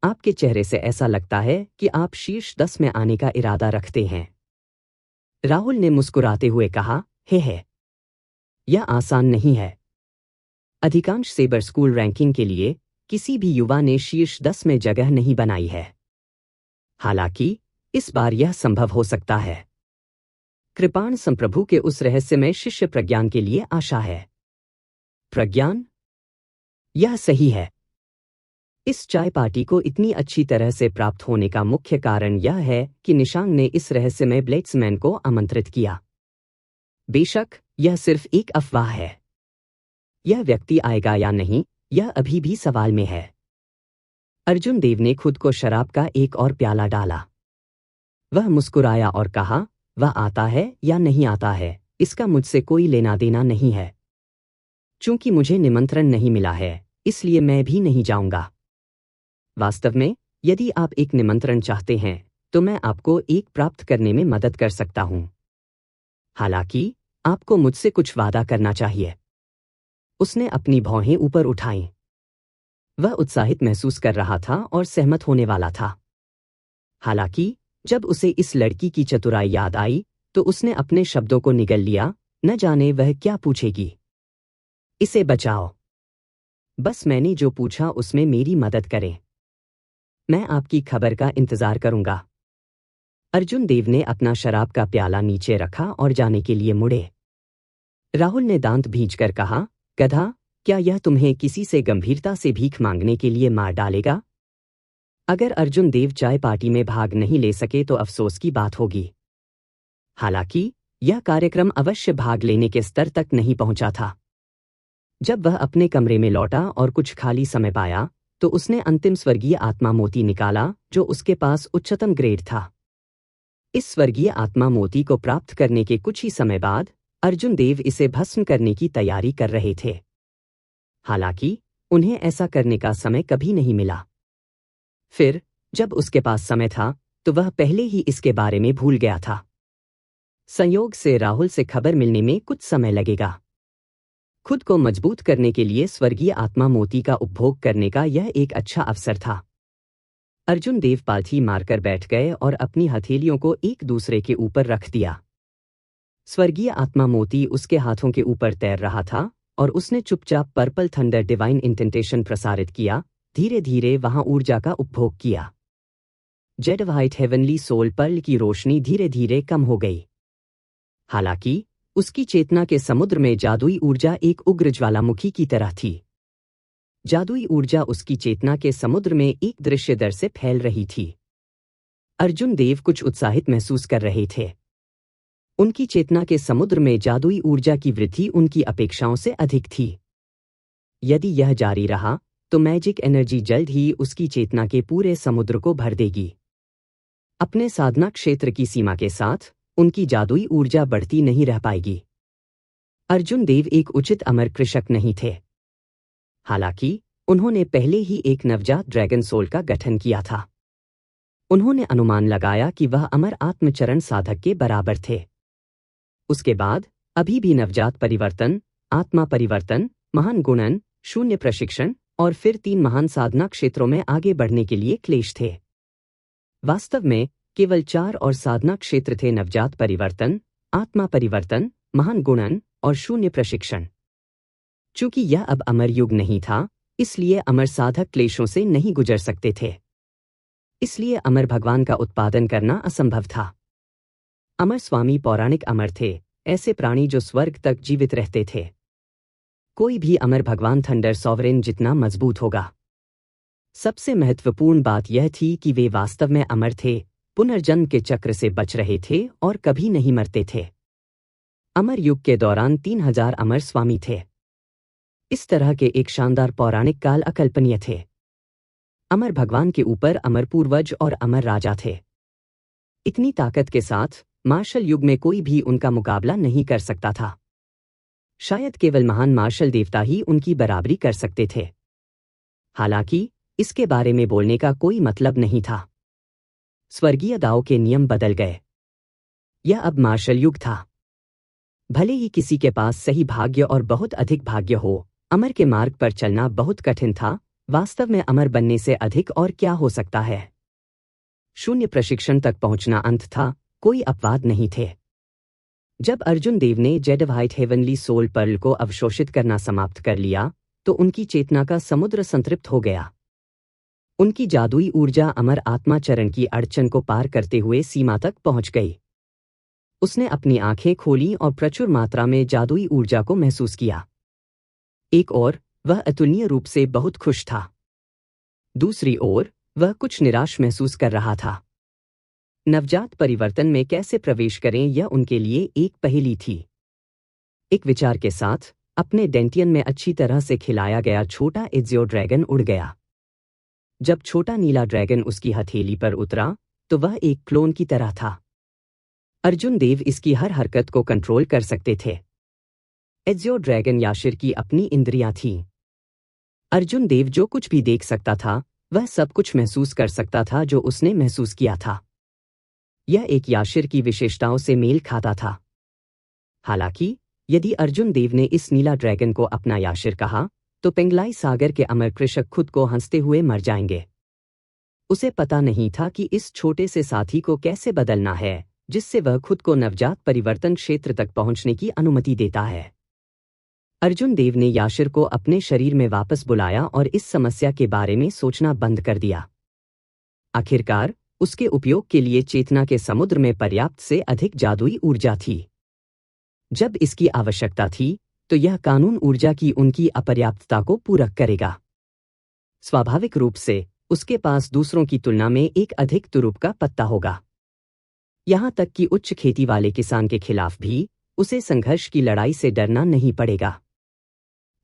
आपके चेहरे से ऐसा लगता है कि आप शीर्ष 10 में आने का इरादा रखते हैं। राहुल ने मुस्कुराते हुए कहा, हे, यह आसान नहीं है। अधिकांश सेबर स्कूल रैंकिंग के लिए किसी भी युवा ने शीर्ष 10 में जगह नहीं बनाई है। हालांकि इस बार यह संभव हो सकता है। कृपाण संप्रभु के उस रहस्यमय शिष्य प्रज्ञान के लिए आशा है। प्रज्ञान? यह सही है। इस चाय पार्टी को इतनी अच्छी तरह से प्राप्त होने का मुख्य कारण यह है कि निशांग ने इस रहस्यमय ब्लेड्समैन को आमंत्रित किया। बेशक यह सिर्फ एक अफवाह है। यह व्यक्ति आएगा या नहीं, यह अभी भी सवाल में है। अर्जुन देव ने खुद को शराब का एक और प्याला डाला। वह मुस्कुराया और कहा, वह आता है या नहीं आता है, इसका मुझसे कोई लेना देना नहीं है। चूंकि मुझे निमंत्रण नहीं मिला है, इसलिए मैं भी नहीं जाऊंगा। वास्तव में, यदि आप एक निमंत्रण चाहते हैं, तो मैं आपको एक प्राप्त करने में मदद कर सकता हूं। हालांकि, आपको मुझसे कुछ वादा करना चाहिए। उसने अपनी भौहें ऊपर उठाईं। वह उत्साहित महसूस कर रहा था और सहमत होने वाला था। हालांकि, जब उसे इस लड़की की चतुराई याद आई, तो उसने अपने शब्दों को निगल लिया, न जाने वह क्या पूछेगी। इसे बचाओ। बस मैंने जो पूछा उसमें मेरी मदद करें। मैं आपकी खबर का इंतजार करूंगा। अर्जुन देव ने अपना शराब का प्याला नीचे रखा और जाने के लिए मुड़े। राहुल ने दांत भींचकर कहा, गधा, क्या यह तुम्हें किसी से गंभीरता से भीख मांगने के लिए मार डालेगा? अगर अर्जुन देव चाय पार्टी में भाग नहीं ले सके तो अफसोस की बात होगी। हालांकि यह कार्यक्रम अवश्य भाग लेने के स्तर तक नहीं पहुंचा था। जब वह अपने कमरे में लौटा और कुछ खाली समय पाया, तो उसने अंतिम स्वर्गीय आत्मा मोती निकाला, जो उसके पास उच्चतम ग्रेड था। इस स्वर्गीय आत्मा मोती को प्राप्त करने के कुछ ही समय बाद अर्जुन देव इसे भस्म करने की तैयारी कर रहे थे। हालांकि उन्हें ऐसा करने का समय कभी नहीं मिला। फिर जब उसके पास समय था, तो वह पहले ही इसके बारे में भूल गया था। संयोग से राहुल से खबर मिलने में कुछ समय लगेगा। खुद को मजबूत करने के लिए स्वर्गीय आत्मा मोती का उपभोग करने का यह एक अच्छा अवसर था। अर्जुन देव पालथी मारकर बैठ गए और अपनी हथेलियों को एक दूसरे के ऊपर रख दिया। स्वर्गीय आत्मा मोती उसके हाथों के ऊपर तैर रहा था और उसने चुपचाप पर्पल थंडर डिवाइन इंटेंटेशन प्रसारित किया, धीरे धीरे वहां ऊर्जा का उपभोग किया। Jade white heavenly soul pearl की रोशनी धीरे धीरे कम हो गई। हालांकि उसकी चेतना के समुद्र में जादुई ऊर्जा एक उग्र ज्वालामुखी की तरह थी। जादुई ऊर्जा उसकी चेतना के समुद्र में एक दृश्य दर से फैल रही थी। अर्जुन देव कुछ उत्साहित महसूस कर रहे थे। उनकी चेतना के समुद्र में जादुई ऊर्जा की वृद्धि उनकी अपेक्षाओं से अधिक थी। यदि यह जारी रहा, तो मैजिक एनर्जी जल्द ही उसकी चेतना के पूरे समुद्र को भर देगी। अपने साधना क्षेत्र की सीमा के साथ उनकी जादुई ऊर्जा बढ़ती नहीं रह पाएगी। अर्जुन देव एक उचित अमर कृषक नहीं थे। हालांकि उन्होंने पहले ही एक नवजात ड्रैगन सोल का गठन किया था। उन्होंने अनुमान लगाया कि वह अमर आत्मचरण साधक के बराबर थे। उसके बाद अभी भी नवजात परिवर्तन, आत्मा परिवर्तन, महान गुणन, शून्य प्रशिक्षण और फिर 3 महान साधना क्षेत्रों में आगे बढ़ने के लिए क्लेश थे। वास्तव में केवल 4 और साधना क्षेत्र थे: नवजात परिवर्तन, आत्मा परिवर्तन, महान गुणन और शून्य प्रशिक्षण। चूंकि यह अब अमर युग नहीं था, इसलिए अमर साधक क्लेशों से नहीं गुजर सकते थे। इसलिए अमर भगवान का उत्पादन करना असंभव था। अमर स्वामी पौराणिक अमर थे, ऐसे प्राणी जो स्वर्ग तक जीवित रहते थे। कोई भी अमर भगवान थंडर सॉवरेन जितना मजबूत होगा। सबसे महत्वपूर्ण बात यह थी कि वे वास्तव में अमर थे, पुनर्जन्म के चक्र से बच रहे थे और कभी नहीं मरते थे। अमर युग के दौरान 3000 अमर स्वामी थे। इस तरह के एक शानदार पौराणिक काल अकल्पनीय थे। अमर भगवान के ऊपर अमर पूर्वज और अमर राजा थे। इतनी ताकत के साथ मार्शल युग में कोई भी उनका मुकाबला नहीं कर सकता था। शायद केवल महान मार्शल देवता ही उनकी बराबरी कर सकते थे। हालांकि इसके बारे में बोलने का कोई मतलब नहीं था। स्वर्गीय दाओ के नियम बदल गए। यह अब मार्शल युग था। भले ही किसी के पास सही भाग्य और बहुत अधिक भाग्य हो, अमर के मार्ग पर चलना बहुत कठिन था। वास्तव में अमर बनने से अधिक और क्या हो सकता है। शून्य प्रशिक्षण तक पहुंचना अंत था, कोई अपवाद नहीं थे। जब अर्जुन देव ने jade white heavenly soul pearl को अवशोषित करना समाप्त कर लिया तो उनकी चेतना का समुद्र संतृप्त हो गया। उनकी जादुई ऊर्जा अमर आत्मा चरण की अड़चन को पार करते हुए सीमा तक पहुंच गई। उसने अपनी आंखें खोली और प्रचुर मात्रा में जादुई ऊर्जा को महसूस किया। एक ओर वह अतुलनीय रूप से बहुत खुश था, दूसरी ओर वह कुछ निराश महसूस कर रहा था। नवजात परिवर्तन में कैसे प्रवेश करें यह उनके लिए एक पहेली थी। एक विचार के साथ अपने डेंटियन में अच्छी तरह से खिलाया गया छोटा एजियो ड्रैगन उड़ गया। जब छोटा नीला ड्रैगन उसकी हथेली पर उतरा तो वह एक क्लोन की तरह था। अर्जुन देव इसकी हर हरकत को कंट्रोल कर सकते थे। एजियो ड्रैगन याशिर की अपनी इंद्रियां थीं। अर्जुन देव जो कुछ भी देख सकता था वह सब कुछ महसूस कर सकता था जो उसने महसूस किया था। यह एक याशिर की विशेषताओं से मेल खाता था। हालांकि यदि अर्जुन देव ने इस नीला ड्रैगन को अपना याशिर कहा तो पिंगलाई सागर के अमर कृषक खुद को हंसते हुए मर जाएंगे। उसे पता नहीं था कि इस छोटे से साथी को कैसे बदलना है जिससे वह खुद को नवजात परिवर्तन क्षेत्र तक पहुंचने की अनुमति देता है। अर्जुन देव ने याशिर को अपने शरीर में वापस बुलाया और इस समस्या के बारे में सोचना बंद कर दिया। आखिरकार उसके उपयोग के लिए चेतना के समुद्र में पर्याप्त से अधिक जादुई ऊर्जा थी। जब इसकी आवश्यकता थी तो यह कानून ऊर्जा की उनकी अपर्याप्तता को पूरक करेगा। स्वाभाविक रूप से उसके पास दूसरों की तुलना में एक अधिक तुरुप का पत्ता होगा। यहां तक कि उच्च खेती वाले किसान के खिलाफ भी उसे संघर्ष की लड़ाई से डरना नहीं पड़ेगा।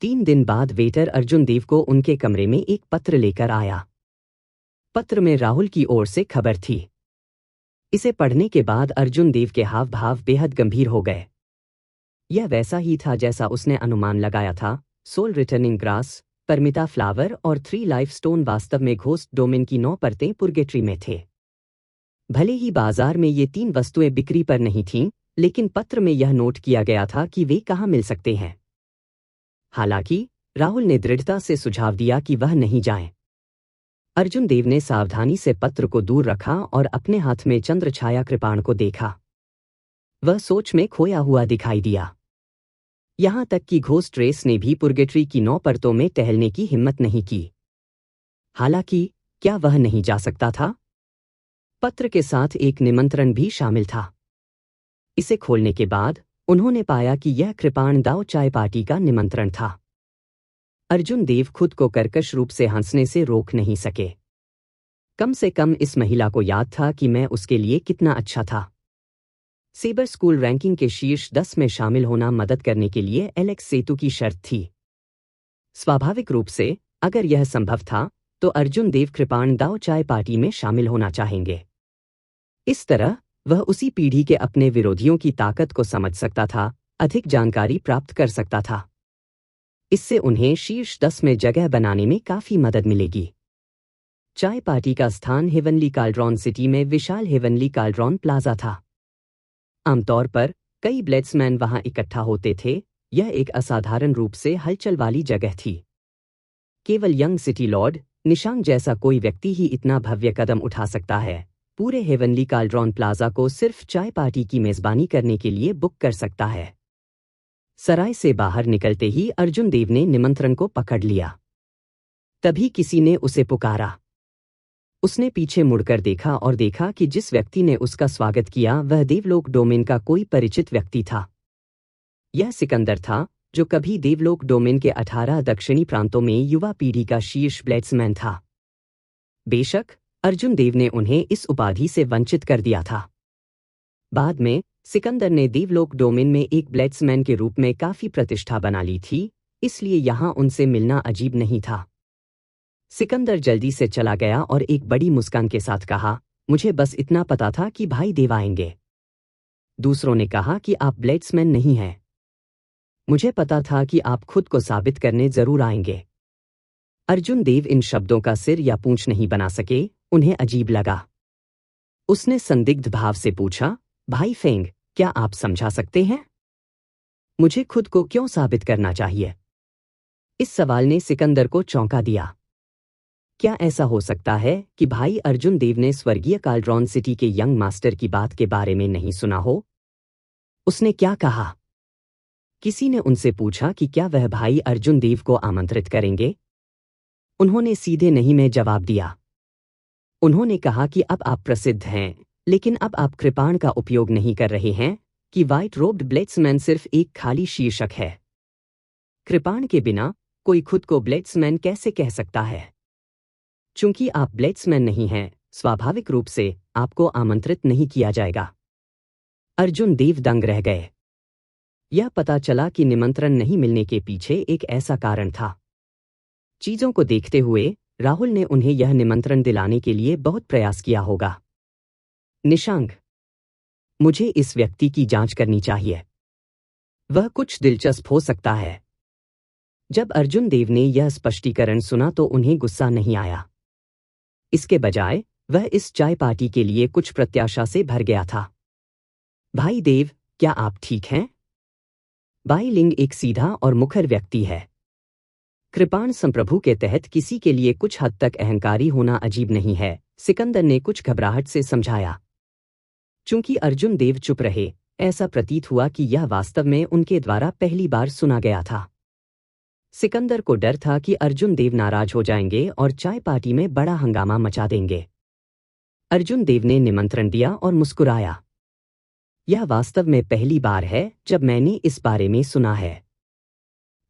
3 दिन बाद वेटर अर्जुन देव को उनके कमरे में एक पत्र लेकर आया। पत्र में राहुल की ओर से खबर थी। इसे पढ़ने के बाद अर्जुन देव के हाव भाव बेहद गंभीर हो गए। यह वैसा ही था जैसा उसने अनुमान लगाया था। Soul returning grass, Paramita flower और 3 लाइफ स्टोन वास्तव में घोस्ट डोमेन की 9 परतें पुर्गेट्री में थे। भले ही बाजार में ये 3 वस्तुएं बिक्री पर नहीं थीं, लेकिन पत्र में यह नोट किया गया था कि वे कहाँ मिल सकते हैं। हालांकि राहुल ने दृढ़ता से सुझाव दिया कि वह नहीं जाएं। अर्जुन देव ने सावधानी से पत्र को दूर रखा और अपने हाथ में चंद्रछाया कृपाण को देखा। वह सोच में खोया हुआ दिखाई दिया। यहां तक कि घोस्ट रेस ने भी पुर्गेट्री की 9 परतों में टहलने की हिम्मत नहीं की। हालांकि क्या वह नहीं जा सकता था? पत्र के साथ एक निमंत्रण भी शामिल था। इसे खोलने के बाद उन्होंने पाया कि यह कृपाण दाओ चाय पार्टी का निमंत्रण था। अर्जुन देव खुद को कर्कश रूप से हंसने से रोक नहीं सके। कम से कम इस महिला को याद था कि मैं उसके लिए कितना अच्छा था। सेबर स्कूल रैंकिंग के शीर्ष 10 में शामिल होना मदद करने के लिए एलेक्स सेतु की शर्त थी। स्वाभाविक रूप से अगर यह संभव था तो अर्जुन देव कृपाण दाओ चाय पार्टी में शामिल होना चाहेंगे। इस तरह वह उसी पीढ़ी के अपने विरोधियों की ताकत को समझ सकता था, अधिक जानकारी प्राप्त कर सकता था। इससे उन्हें शीर्ष 10 में जगह बनाने में काफी मदद मिलेगी। चाय पार्टी का स्थान हेवनली काल्ड्रॉन सिटी में विशाल हेवनली काल्ड्रॉन प्लाजा था। आमतौर पर कई ब्लेड्समैन वहां इकट्ठा होते थे। यह एक असाधारण रूप से हलचल वाली जगह थी। केवल यंग सिटी लॉर्ड निशांग जैसा कोई व्यक्ति ही इतना भव्य कदम उठा सकता है। पूरे हेवनली काल्ड्रॉन प्लाजा को सिर्फ चाय पार्टी की मेजबानी करने के लिए बुक कर सकता है। सराय से बाहर निकलते ही अर्जुन देव ने निमंत्रण को पकड़ लिया। तभी किसी ने उसे पुकारा। उसने पीछे मुड़कर देखा और देखा कि जिस व्यक्ति ने उसका स्वागत किया वह देवलोक डोमेन का कोई परिचित व्यक्ति था। यह सिकंदर था, जो कभी देवलोक डोमेन के 18 दक्षिणी प्रांतों में युवा पीढ़ी का शीर्ष ब्लेड्समैन था। बेशक अर्जुन देव ने उन्हें इस उपाधि से वंचित कर दिया था। बाद में सिकंदर ने देवलोक डोमेन में एक ब्लेड्समैन के रूप में काफी प्रतिष्ठा बना ली थी, इसलिए यहां उनसे मिलना अजीब नहीं था। सिकंदर जल्दी से चला गया और एक बड़ी मुस्कान के साथ कहा, मुझे बस इतना पता था कि भाई देव आएंगे। दूसरों ने कहा कि आप ब्लेड्समैन नहीं हैं। मुझे पता था कि आप खुद को साबित करने जरूर आएंगे। अर्जुन देव इन शब्दों का सिर या पूंछ नहीं बना सके, उन्हें अजीब लगा। उसने संदिग्ध भाव से पूछा, भाई फेंग, क्या आप समझा सकते हैं? मुझे खुद को क्यों साबित करना चाहिए? इस सवाल ने सिकंदर को चौंका दिया। क्या ऐसा हो सकता है कि भाई अर्जुन देव ने स्वर्गीय काल्ड्रॉन सिटी के यंग मास्टर की बात के बारे में नहीं सुना हो? उसने क्या कहा? किसी ने उनसे पूछा कि क्या वह भाई अर्जुन देव को आमंत्रित करेंगे? उन्होंने सीधे नहीं में जवाब दिया। उन्होंने कहा कि अब आप प्रसिद्ध हैं, लेकिन अब आप कृपाण का उपयोग नहीं कर रहे हैं, कि व्हाइट रोब्ड ब्लेड्समैन सिर्फ एक खाली शीर्षक है। कृपाण के बिना कोई खुद को ब्लेड्समैन कैसे कह सकता है? चूंकि आप ब्लेड्समैन नहीं हैं, स्वाभाविक रूप से आपको आमंत्रित नहीं किया जाएगा। अर्जुन देव दंग रह गए। यह पता चला कि निमंत्रण नहीं मिलने के पीछे एक ऐसा कारण था। चीजों को देखते हुए राहुल ने उन्हें यह निमंत्रण दिलाने के लिए बहुत प्रयास किया होगा। निशांक, मुझे इस व्यक्ति की जांच करनी चाहिए। वह कुछ दिलचस्प हो सकता है। जब अर्जुन देव ने यह स्पष्टीकरण सुना तो उन्हें गुस्सा नहीं आया। इसके बजाय वह इस चाय पार्टी के लिए कुछ प्रत्याशा से भर गया था। भाई देव, क्या आप ठीक हैं? बाई लिंग एक सीधा और मुखर व्यक्ति है। कृपाण संप्रभु के तहत किसी के लिए कुछ हद तक अहंकारी होना अजीब नहीं है, सिकंदर ने कुछ घबराहट से समझाया। चूंकि अर्जुन देव चुप रहे, ऐसा प्रतीत हुआ कि यह वास्तव में उनके द्वारा पहली बार सुना गया था। सिकंदर को डर था कि अर्जुन देव नाराज हो जाएंगे और चाय पार्टी में बड़ा हंगामा मचा देंगे। अर्जुन देव ने निमंत्रण दिया और मुस्कुराया। यह वास्तव में पहली बार है जब मैंने इस बारे में सुना है।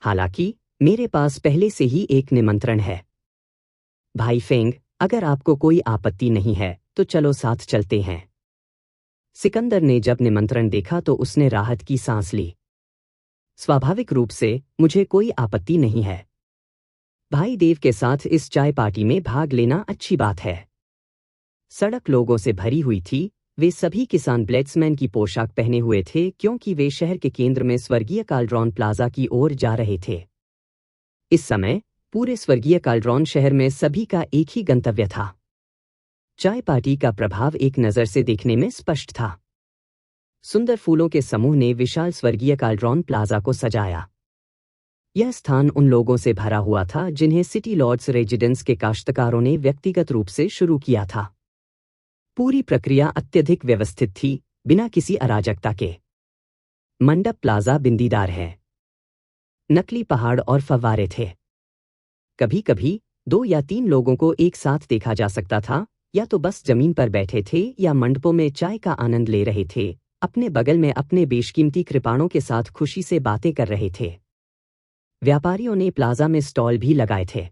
हालांकि मेरे पास पहले से ही एक निमंत्रण है। भाई फेंग, अगर आपको कोई आपत्ति नहीं है तो चलो साथ चलते हैं। सिकंदर ने जब निमंत्रण देखा तो उसने राहत की सांस ली। स्वाभाविक रूप से मुझे कोई आपत्ति नहीं है। भाई देव के साथ इस चाय पार्टी में भाग लेना अच्छी बात है। सड़क लोगों से भरी हुई थी। वे सभी किसान ब्लेड्समैन की पोशाक पहने हुए थे क्योंकि वे शहर के केंद्र में स्वर्गीय काल्ड्रॉन प्लाजा की ओर जा रहे थे। इस समय पूरे स्वर्गीय काल्ड्रॉन शहर में सभी का एक ही गंतव्य था। चाय पार्टी का प्रभाव एक नज़र से देखने में स्पष्ट था। सुंदर फूलों के समूह ने विशाल स्वर्गीय काल्ड्रॉन प्लाजा को सजाया। यह स्थान उन लोगों से भरा हुआ था जिन्हें सिटी लॉर्ड्स रेजिडेंस के काश्तकारों ने व्यक्तिगत रूप से शुरू किया था। पूरी प्रक्रिया अत्यधिक व्यवस्थित थी, बिना किसी अराजकता के। मंडप प्लाजा बिंदीदार है। नकली पहाड़ और फव्वारे थे। कभी कभी 2 या 3 लोगों को एक साथ देखा जा सकता था, या तो बस जमीन पर बैठे थे या मंडपों में चाय का आनंद ले रहे थे, अपने बगल में अपने बेशकीमती कृपाणों के साथ खुशी से बातें कर रहे थे। व्यापारियों ने प्लाजा में स्टॉल भी लगाए थे।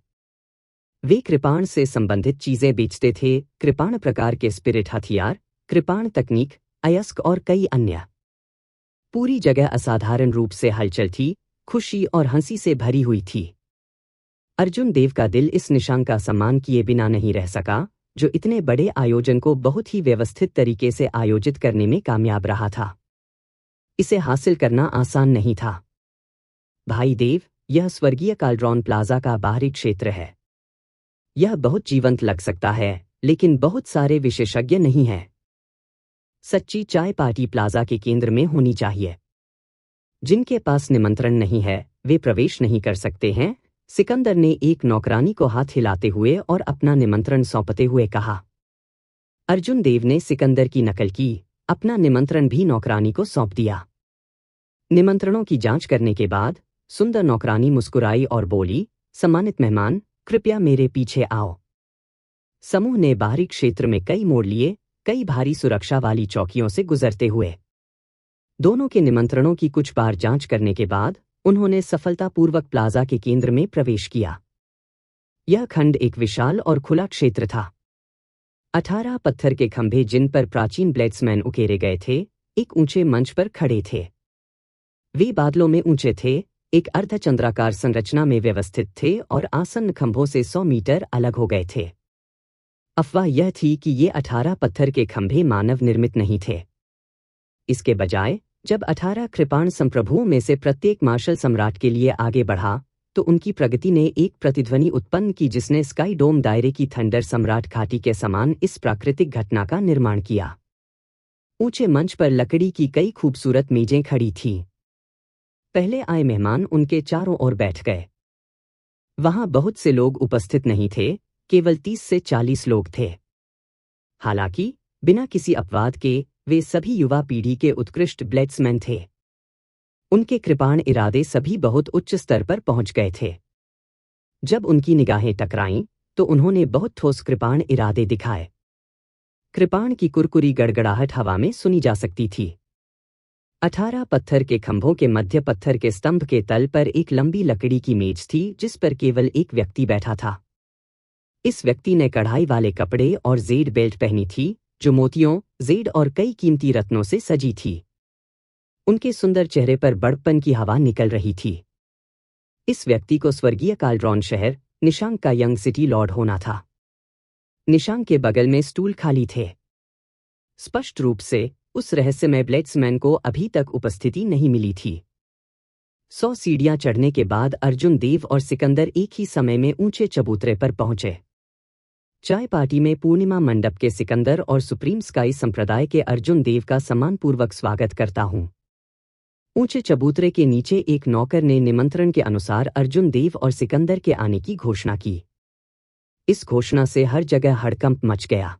वे कृपाण से संबंधित चीजें बेचते थे, कृपाण प्रकार के स्पिरिट हथियार, कृपाण तकनीक, अयस्क और कई अन्य। पूरी जगह असाधारण रूप से हलचल थी, खुशी और हंसी से भरी हुई थी। अर्जुन देव का दिल इस निशांक का सम्मान किए बिना नहीं रह सका, जो इतने बड़े आयोजन को बहुत ही व्यवस्थित तरीके से आयोजित करने में कामयाब रहा था। इसे हासिल करना आसान नहीं था। भाई देव, यह स्वर्गीय काल्ड्रॉन प्लाजा का बाहरी क्षेत्र है। यह बहुत जीवंत लग सकता है, लेकिन बहुत सारे विशेषज्ञ नहीं हैं। सच्ची चाय पार्टी प्लाजा के केंद्र में होनी चाहिए। जिनके पास निमंत्रण नहीं है, वे प्रवेश नहीं कर सकते हैं, सिकंदर ने एक नौकरानी को हाथ हिलाते हुए और अपना निमंत्रण सौंपते हुए कहा। अर्जुन देव ने सिकंदर की नकल की, अपना निमंत्रण भी नौकरानी को सौंप दिया। निमंत्रणों की जांच करने के बाद सुंदर नौकरानी मुस्कुराई और बोली, सम्मानित मेहमान, कृपया मेरे पीछे आओ। समूह ने बाहरी क्षेत्र में कई मोड़ लिए, कई भारी सुरक्षा वाली चौकियों से गुजरते हुए। दोनों के निमंत्रणों की कुछ बार जांच करने के बाद उन्होंने सफलतापूर्वक प्लाजा के केंद्र में प्रवेश किया। यह खंड एक विशाल और खुला क्षेत्र था। 18 पत्थर के खंभे जिन पर प्राचीन ब्लेड्समैन उकेरे गए थे, एक ऊंचे मंच पर खड़े थे। वे बादलों में ऊंचे थे, एक अर्धचंद्राकार संरचना में व्यवस्थित थे और आसन्न खंभों से 100 मीटर अलग हो गए थे। अफवाह यह थी कि ये 18 पत्थर के खंभे मानव निर्मित नहीं थे। इसके बजाय जब 18 कृपाण संप्रभुओं में से प्रत्येक मार्शल सम्राट के लिए आगे बढ़ा, तो उनकी प्रगति ने एक प्रतिध्वनि उत्पन्न की जिसने स्काई डोम दायरे की थंडर सम्राट घाटी के समान इस प्राकृतिक घटना का निर्माण किया। ऊंचे मंच पर लकड़ी की कई खूबसूरत मेजें खड़ी थीं। पहले आए मेहमान उनके चारों ओर बैठ गए। वहां बहुत से लोग उपस्थित नहीं थे, केवल 30 से 40 लोग थे। हालांकि बिना किसी अपवाद के वे सभी युवा पीढ़ी के उत्कृष्ट ब्लेड्समैन थे। उनके कृपाण इरादे सभी बहुत उच्च स्तर पर पहुंच गए थे। जब उनकी निगाहें टकराईं तो उन्होंने बहुत ठोस कृपाण इरादे दिखाए। कृपाण की कुरकुरी गड़गड़ाहट हवा में सुनी जा सकती थी। 18 पत्थर के खंभों के मध्य पत्थर के स्तंभ के तल पर एक लंबी लकड़ी की मेज थी जिस पर केवल एक व्यक्ति बैठा था। इस व्यक्ति ने कढ़ाई वाले कपड़े और जेड बेल्ट पहनी थी जो मोतियों, जेड और कई कीमती रत्नों से सजी थी। उनके सुंदर चेहरे पर बड़प्पन की हवा निकल रही थी। इस व्यक्ति को स्वर्गीय कालड्रॉन शहर निशांक का यंग सिटी लॉर्ड होना था। निशांक के बगल में स्टूल खाली थे। स्पष्ट रूप से उस रहस्यमय ब्लेड्समैन को अभी तक उपस्थिति नहीं मिली थी। 100 सीढ़ियां चढ़ने के बाद अर्जुन देव और सिकंदर एक ही समय में ऊंचे चबूतरे पर पहुंचे। चाय पार्टी में पूर्णिमा मंडप के सिकंदर और सुप्रीम स्काई संप्रदाय के अर्जुन देव का सम्मानपूर्वक स्वागत करता हूं। ऊंचे चबूतरे के नीचे एक नौकर ने निमंत्रण के अनुसार अर्जुन देव और सिकंदर के आने की घोषणा की। इस घोषणा से हर जगह हड़कंप मच गया।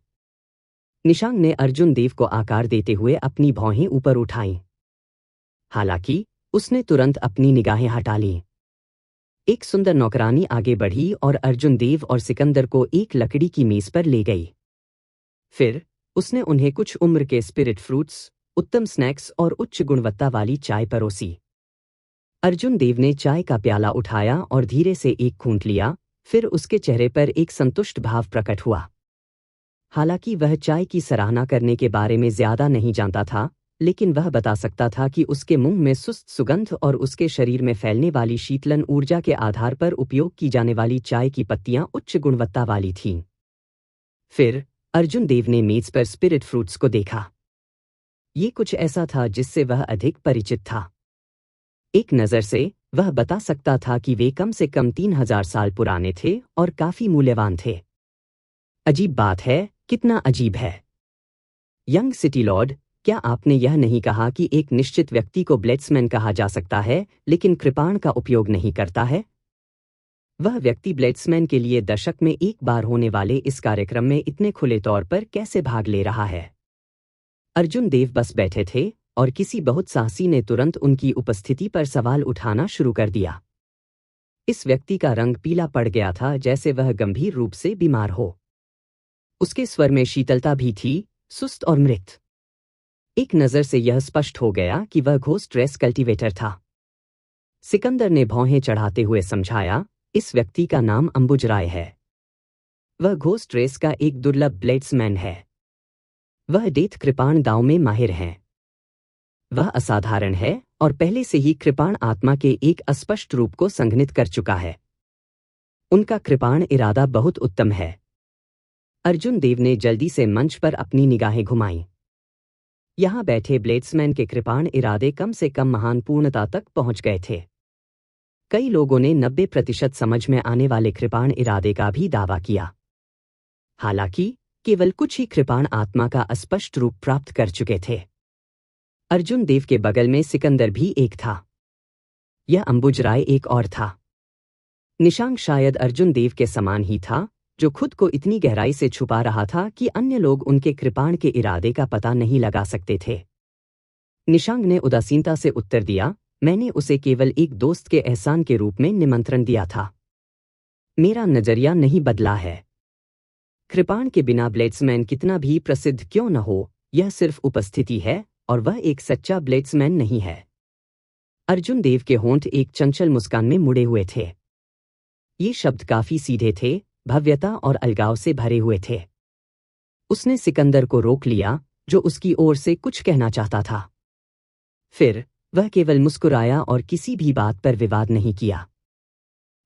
निशांक ने अर्जुन देव को आकार देते हुए अपनी भौहें ऊपर उठाईं। हालांकि उसने तुरंत अपनी निगाहें हटा लीं। एक सुंदर नौकरानी आगे बढ़ी और अर्जुन देव और सिकंदर को एक लकड़ी की मेज पर ले गई। फिर उसने उन्हें कुछ उम्र के स्पिरिट फ्रूट्स, उत्तम स्नैक्स और उच्च गुणवत्ता वाली चाय परोसी। अर्जुन देव ने चाय का प्याला उठाया और धीरे से एक घूंट लिया, फिर उसके चेहरे पर एक संतुष्ट भाव प्रकट हुआ। हालांकि वह चाय की सराहना करने के बारे में ज्यादा नहीं जानता था, लेकिन वह बता सकता था कि उसके मुंह में सुस्त सुगंध और उसके शरीर में फैलने वाली शीतलन ऊर्जा के आधार पर उपयोग की जाने वाली चाय की पत्तियां उच्च गुणवत्ता वाली थीं। फिर अर्जुन देव ने मेज पर स्पिरिट फ्रूट्स को देखा। ये कुछ ऐसा था जिससे वह अधिक परिचित था। एक नज़र से वह बता सकता था कि वे कम से कम 3000 साल पुराने थे और काफी मूल्यवान थे। अजीब बात है, कितना अजीब है। यंग सिटी लॉर्ड, क्या आपने यह नहीं कहा कि एक निश्चित व्यक्ति को ब्लेड्समैन कहा जा सकता है लेकिन कृपाण का उपयोग नहीं करता है? वह व्यक्ति ब्लेड्समैन के लिए दशक में एक बार होने वाले इस कार्यक्रम में इतने खुले तौर पर कैसे भाग ले रहा है? अर्जुन देव बस बैठे थे और किसी बहुत साहसी ने तुरंत उनकी उपस्थिति पर सवाल उठाना शुरू कर दिया। इस व्यक्ति का रंग पीला पड़ गया था जैसे वह गंभीर रूप से बीमार हो। उसके स्वर में शीतलता भी थी, सुस्त और मृत। एक नज़र से यह स्पष्ट हो गया कि वह घोस्ट रेस कल्टीवेटर था। सिकंदर ने भौहें चढ़ाते हुए समझाया, इस व्यक्ति का नाम अंबुज राय है। वह घोस्ट रेस का एक दुर्लभ ब्लेड्समैन है। वह डेथ कृपाण दांव में माहिर हैं। वह असाधारण है और पहले से ही कृपाण आत्मा के एक अस्पष्ट रूप को संघनित कर चुका है। उनका कृपाण इरादा बहुत उत्तम है। अर्जुन देव ने जल्दी से मंच पर अपनी निगाहें घुमाईं। यहां बैठे ब्लेड्समैन के कृपाण इरादे कम से कम महान पूर्णता तक पहुंच गए थे। कई लोगों ने 90% समझ में आने वाले कृपाण इरादे का भी दावा किया। हालांकि केवल कुछ ही कृपाण आत्मा का अस्पष्ट रूप प्राप्त कर चुके थे। अर्जुन देव के बगल में सिकंदर भी एक था। यह अंबुज राय एक और था। निशांक शायद अर्जुन देव के समान ही था, जो खुद को इतनी गहराई से छुपा रहा था कि अन्य लोग उनके कृपाण के इरादे का पता नहीं लगा सकते थे। निशांक ने उदासीनता से उत्तर दिया, मैंने उसे केवल एक दोस्त के एहसान के रूप में निमंत्रण दिया था। मेरा नजरिया नहीं बदला है। कृपाण के बिना ब्लेड्समैन कितना भी प्रसिद्ध क्यों न हो, यह सिर्फ उपस्थिति है और वह एक सच्चा ब्लेड्समैन नहीं है। अर्जुन देव के होंठ एक चंचल मुस्कान में मुड़े हुए थे। ये शब्द काफी सीधे थे, भव्यता और अलगाव से भरे हुए थे। उसने सिकंदर को रोक लिया, जो उसकी ओर से कुछ कहना चाहता था। फिर वह केवल मुस्कुराया और किसी भी बात पर विवाद नहीं किया।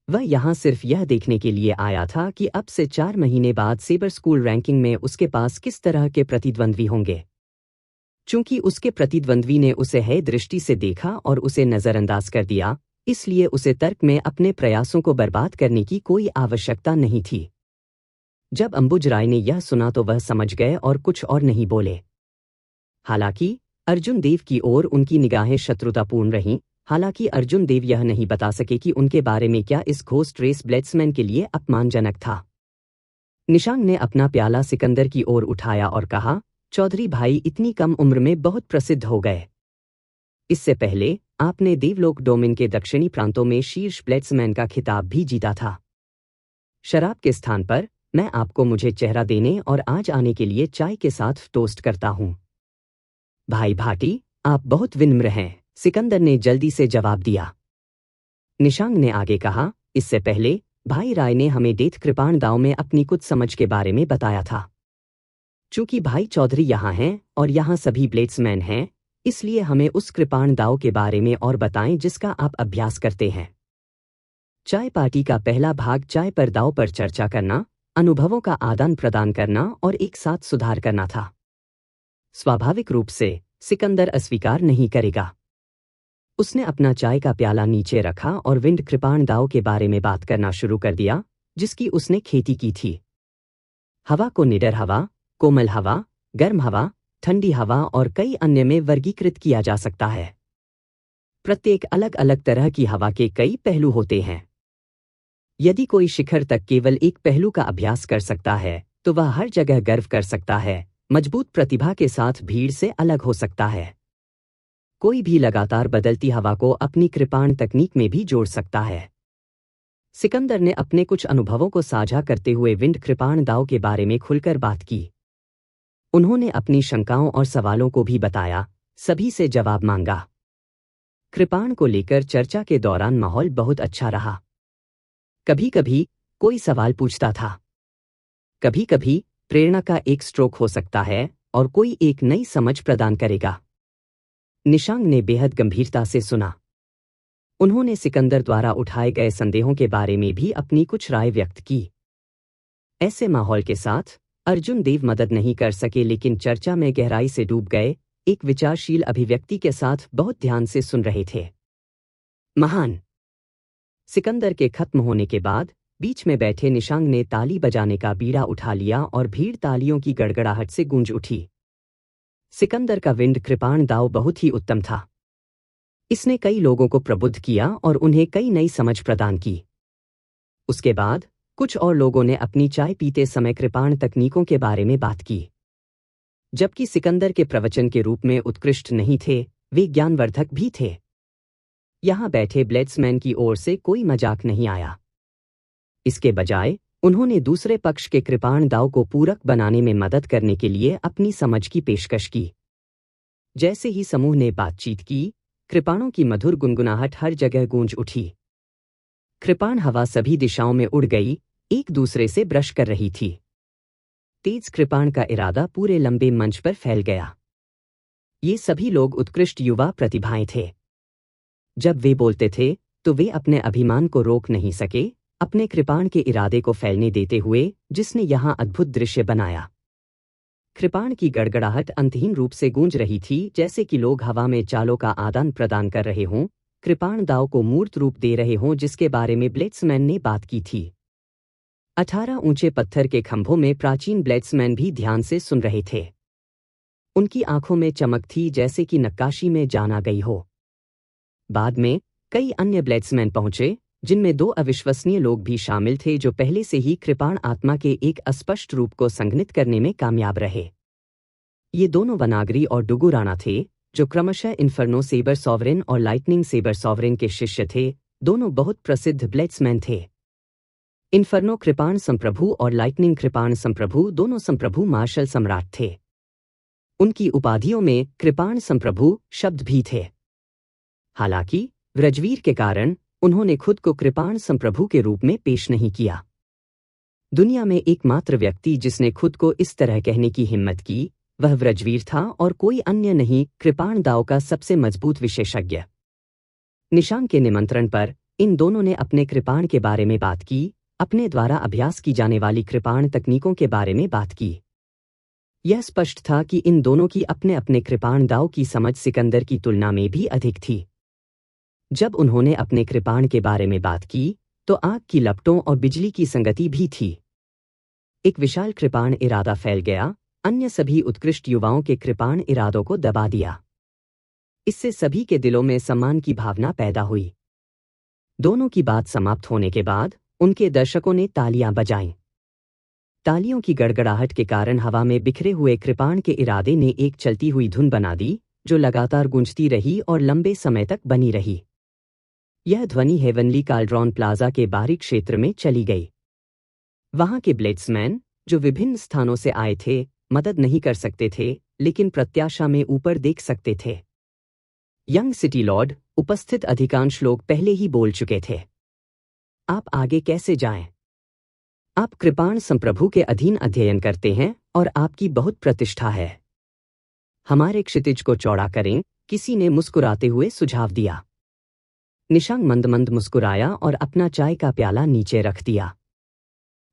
वह यहां सिर्फ यह देखने के लिए आया था कि अब से 4 महीने बाद सेबर स्कूल रैंकिंग में उसके पास किस तरह के प्रतिद्वंद्वी होंगे। चूंकि उसके प्रतिद्वंद्वी ने उसे है दृष्टि से देखा और उसे नजरअंदाज कर दिया, इसलिए उसे तर्क में अपने प्रयासों को बर्बाद करने की कोई आवश्यकता नहीं थी। जब अंबुज राय ने यह सुना तो वह समझ गए और कुछ और नहीं बोले। हालांकि अर्जुन देव की ओर उनकी निगाहें शत्रुतापूर्ण रहीं। हालांकि अर्जुन देव यह नहीं बता सके कि उनके बारे में क्या इस घोस्ट रेस ब्लेट्समैन के लिए अपमानजनक था। निशांग ने अपना प्याला सिकंदर की ओर उठाया और कहा, चौधरी भाई इतनी कम उम्र में बहुत प्रसिद्ध हो गए। इससे पहले आपने देवलोक डोमेन के दक्षिणी प्रांतों में शीर्ष ब्लेट्समैन का खिताब भी जीता था। शराब के स्थान पर मैं आपको मुझे चेहरा देने और आज आने के लिए चाय के साथ टोस्ट करता हूं। भाई भाटी, आप बहुत विनम्र हैं, सिकंदर ने जल्दी से जवाब दिया। निशांग ने आगे कहा, इससे पहले भाई राय ने हमें डेथ कृपाण दाव में अपनी कुछ समझ के बारे में बताया था। चूंकि भाई चौधरी यहाँ हैं और यहाँ सभी ब्लेड्समैन हैं, इसलिए हमें उस कृपाण दाव के बारे में और बताएं जिसका आप अभ्यास करते हैं। चाय पार्टी का पहला भाग चाय पर दाव पर चर्चा करना, अनुभवों का आदान प्रदान करना और एक साथ सुधार करना था। स्वाभाविक रूप से सिकंदर अस्वीकार नहीं करेगा। उसने अपना चाय का प्याला नीचे रखा और विंड कृपाण दाव के बारे में बात करना शुरू कर दिया, जिसकी उसने खेती की थी। हवा को निडर हवा, कोमल हवा, गर्म हवा, ठंडी हवा और कई अन्य में वर्गीकृत किया जा सकता है। प्रत्येक अलग अलग तरह की हवा के कई पहलू होते हैं। यदि कोई शिखर तक केवल एक पहलू का अभ्यास कर सकता है, तो वह हर जगह गर्व कर सकता है, मजबूत प्रतिभा के साथ भीड़ से अलग हो सकता है। कोई भी लगातार बदलती हवा को अपनी कृपाण तकनीक में भी जोड़ सकता है। सिकंदर ने अपने कुछ अनुभवों को साझा करते हुए विंड कृपाण दाव के बारे में खुलकर बात की। उन्होंने अपनी शंकाओं और सवालों को भी बताया, सभी से जवाब मांगा। कृपाण को लेकर चर्चा के दौरान माहौल बहुत अच्छा रहा। कभी कभी कोई सवाल पूछता था, कभी कभी प्रेरणा का एक स्ट्रोक हो सकता है और कोई एक नई समझ प्रदान करेगा। निशांग ने बेहद गंभीरता से सुना। उन्होंने सिकंदर द्वारा उठाए गए संदेहों के बारे में भी अपनी कुछ राय व्यक्त की। ऐसे माहौल के साथ अर्जुन देव मदद नहीं कर सके, लेकिन चर्चा में गहराई से डूब गए, एक विचारशील अभिव्यक्ति के साथ बहुत ध्यान से सुन रहे थे। महान। सिकंदर के खत्म होने के बाद बीच में बैठे निशांग ने ताली बजाने का बीड़ा उठा लिया और भीड़ तालियों की गड़गड़ाहट से गूंज उठी। सिकंदर का विंड कृपाण दाव बहुत ही उत्तम था। इसने कई लोगों को प्रबुद्ध किया और उन्हें कई नई समझ प्रदान की। उसके बाद कुछ और लोगों ने अपनी चाय पीते समय कृपाण तकनीकों के बारे में बात की। जबकि सिकंदर के प्रवचन के रूप में उत्कृष्ट नहीं थे, वे ज्ञानवर्धक भी थे। यहां बैठे ब्लेड्समैन की ओर से कोई मजाक नहीं आया। इसके बजाय उन्होंने दूसरे पक्ष के कृपाण दाव को पूरक बनाने में मदद करने के लिए अपनी समझ की पेशकश की। जैसे ही समूह ने बातचीत की, कृपाणों की मधुर गुनगुनाहट हर जगह गूंज उठी। कृपाण हवा सभी दिशाओं में उड़ गई, एक दूसरे से ब्रश कर रही थी। तेज कृपाण का इरादा पूरे लंबे मंच पर फैल गया। ये सभी लोग उत्कृष्ट युवा प्रतिभाएं थे। जब वे बोलते थे तो वे अपने अभिमान को रोक नहीं सके, अपने कृपाण के इरादे को फैलने देते हुए, जिसने यहाँ अद्भुत दृश्य बनाया। कृपाण की गड़गड़ाहट अंतहीन रूप से गूंज रही थी, जैसे कि लोग हवा में चालों का आदान प्रदान कर रहे हों, कृपाण दाव को मूर्त रूप दे रहे हों जिसके बारे में ब्लेड्समैन ने बात की थी। 18 ऊंचे पत्थर के खंभों में प्राचीन ब्लेड्समैन भी ध्यान से सुन रहे थे। उनकी आंखों में चमक थी जैसे कि नक्काशी में जाना गई हो। बाद में कई अन्य ब्लेड्समैन पहुंचे, जिनमें 2 अविश्वसनीय लोग भी शामिल थे जो पहले से ही कृपाण आत्मा के एक अस्पष्ट रूप को संघनित करने में कामयाब रहे। ये दोनों वनागरी और डुगु राणा थे, जो क्रमशः इन्फर्नो सेबर सॉवरेन और लाइटनिंग सेबर सॉवरेन के शिष्य थे। दोनों बहुत प्रसिद्ध ब्लेड्समैन थे। इन्फर्नो कृपाण संप्रभु और लाइटनिंग कृपाण संप्रभु दोनों संप्रभु मार्शल सम्राट थे। उनकी उपाधियों में कृपाण संप्रभु शब्द भी थे। हालांकि व्रजवीर के कारण उन्होंने खुद को कृपाण संप्रभु के रूप में पेश नहीं किया। दुनिया में एकमात्र व्यक्ति जिसने खुद को इस तरह कहने की हिम्मत की, वह व्रजवीर था और कोई अन्य नहीं, कृपाण दाव का सबसे मजबूत विशेषज्ञ। निशांग के निमंत्रण पर इन दोनों ने अपने कृपाण के बारे में बात की, अपने द्वारा अभ्यास की जाने वाली कृपाण तकनीकों के बारे में बात की। यह स्पष्ट था कि इन दोनों की अपने अपने कृपाण दाव की समझ सिकंदर की तुलना में भी अधिक थी। जब उन्होंने अपने कृपाण के बारे में बात की तो आग की लपटों और बिजली की संगति भी थी। एक विशाल कृपाण इरादा फैल गया, अन्य सभी उत्कृष्ट युवाओं के कृपाण इरादों को दबा दिया। इससे सभी के दिलों में सम्मान की भावना पैदा हुई। दोनों की बात समाप्त होने के बाद उनके दर्शकों ने तालियां बजाईं। तालियों की गड़गड़ाहट के कारण हवा में बिखरे हुए कृपाण के इरादे ने एक चलती हुई धुन बना दी, जो लगातार गूंजती रही और लंबे समय तक बनी रही। यह ध्वनि हेवनली काल्ड्रॉन प्लाजा के बाहरी क्षेत्र में चली गई। वहां के ब्लेड्समैन, जो विभिन्न स्थानों से आए थे, मदद नहीं कर सकते थे, लेकिन प्रत्याशा में ऊपर देख सकते थे। यंग सिटी लॉर्ड, उपस्थित अधिकांश लोग पहले ही बोल चुके थे। आप आगे कैसे जाएं? आप कृपाण संप्रभु के अधीन अध्ययन करते हैं और आपकी बहुत प्रतिष्ठा है। हमारे क्षितिज को चौड़ा करें, किसी ने मुस्कुराते हुए सुझाव दिया। निशांग मंद मंद मुस्कुराया और अपना चाय का प्याला नीचे रख दिया।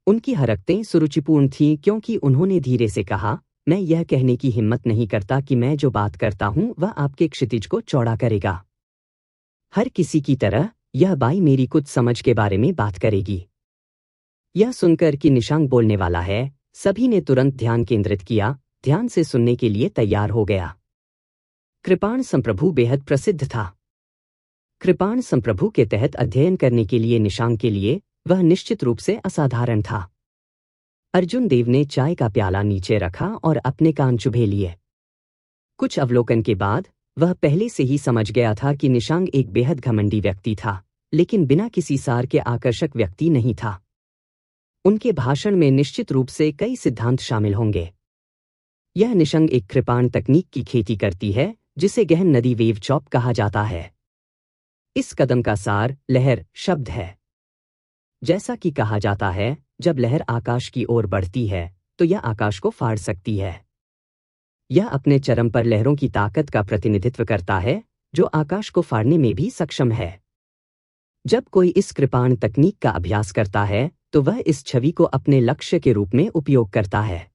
उनकी हरकतें सुरुचिपूर्ण थीं क्योंकि उन्होंने धीरे से कहा, मैं यह कहने की हिम्मत नहीं करता कि मैं जो बात करता हूं वह आपके क्षितिज को चौड़ा करेगा। हर किसी की तरह यह बाई मेरी कुछ समझ के बारे में बात करेगी। यह सुनकर कि निशांग बोलने वाला है, सभी ने तुरंत ध्यान केंद्रित किया, ध्यान से सुनने के लिए तैयार हो गया। कृपाण संप्रभु बेहद प्रसिद्ध था। कृपाण संप्रभु के तहत अध्ययन करने के लिए निशांग के लिए वह निश्चित रूप से असाधारण था। अर्जुन देव ने चाय का प्याला नीचे रखा और अपने कान चुभे लिए। कुछ अवलोकन के बाद वह पहले से ही समझ गया था कि निशांग एक बेहद घमंडी व्यक्ति था, लेकिन बिना किसी सार के आकर्षक व्यक्ति नहीं था। उनके भाषण में निश्चित रूप से कई सिद्धांत शामिल होंगे। यह निशंग एक कृपाण तकनीक की खेती करती है, जिसे गहन नदी वेव चॉप कहा जाता है। इस कदम का सार लहर शब्द है। जैसा कि कहा जाता है, जब लहर आकाश की ओर बढ़ती है तो यह आकाश को फाड़ सकती है। यह अपने चरम पर लहरों की ताकत का प्रतिनिधित्व करता है, जो आकाश को फाड़ने में भी सक्षम है। जब कोई इस कृपाण तकनीक का अभ्यास करता है तो वह इस छवि को अपने लक्ष्य के रूप में उपयोग करता है।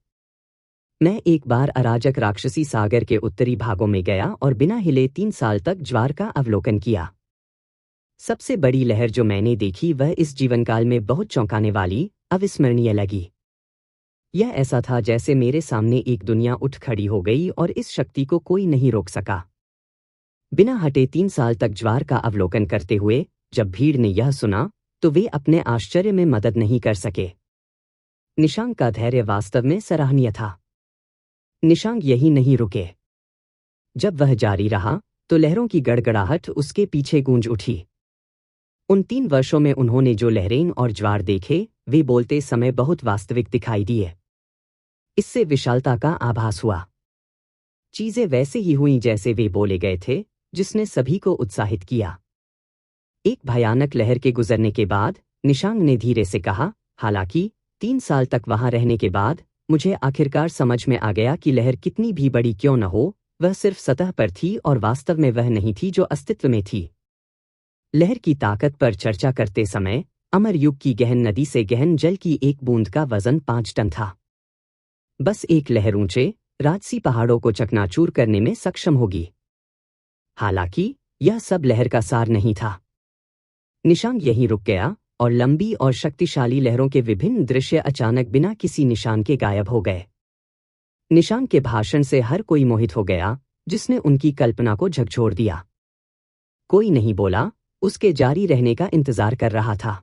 मैं एक बार अराजक राक्षसी सागर के उत्तरी भागों में गया और बिना हिले 3 साल तक ज्वार का अवलोकन किया। सबसे बड़ी लहर जो मैंने देखी वह इस जीवनकाल में बहुत चौंकाने वाली, अविस्मरणीय लगी। यह ऐसा था जैसे मेरे सामने एक दुनिया उठ खड़ी हो गई और इस शक्ति को कोई नहीं रोक सका। बिना हटे 3 साल तक ज्वार का अवलोकन करते हुए जब भीड़ ने यह सुना तो वे अपने आश्चर्य में मदद नहीं कर सके। निशांग का धैर्य वास्तव में सराहनीय था। निशांग यही नहीं रुके। जब वह जारी रहा तो लहरों की गड़गड़ाहट उसके पीछे गूंज उठी। उन 3 वर्षों में उन्होंने जो लहरें और ज्वार देखे, वे बोलते समय बहुत वास्तविक दिखाई दिए। इससे विशालता का आभास हुआ। चीजें वैसे ही हुईं जैसे वे बोले गए थे, जिसने सभी को उत्साहित किया। एक भयानक लहर के गुजरने के बाद निशांग ने धीरे से कहा, हालांकि 3 साल तक वहां रहने के बाद मुझे आखिरकार समझ में आ गया कि लहर कितनी भी बड़ी क्यों न हो, वह सिर्फ सतह पर थी और वास्तव में वह नहीं थी जो अस्तित्व में थी। लहर की ताकत पर चर्चा करते समय अमर युग की गहन नदी से गहन जल की एक बूंद का वजन 5 टन था। बस एक लहर ऊंचे राजसी पहाड़ों को चकनाचूर करने में सक्षम होगी। हालांकि यह सब लहर का सार नहीं था। निशांग यहीं रुक गया और लंबी और शक्तिशाली लहरों के विभिन्न दृश्य अचानक बिना किसी निशान के गायब हो गए। निशांग के भाषण से हर कोई मोहित हो गया, जिसने उनकी कल्पना को झकझोर दिया। कोई नहीं बोला, उसके जारी रहने का इंतजार कर रहा था।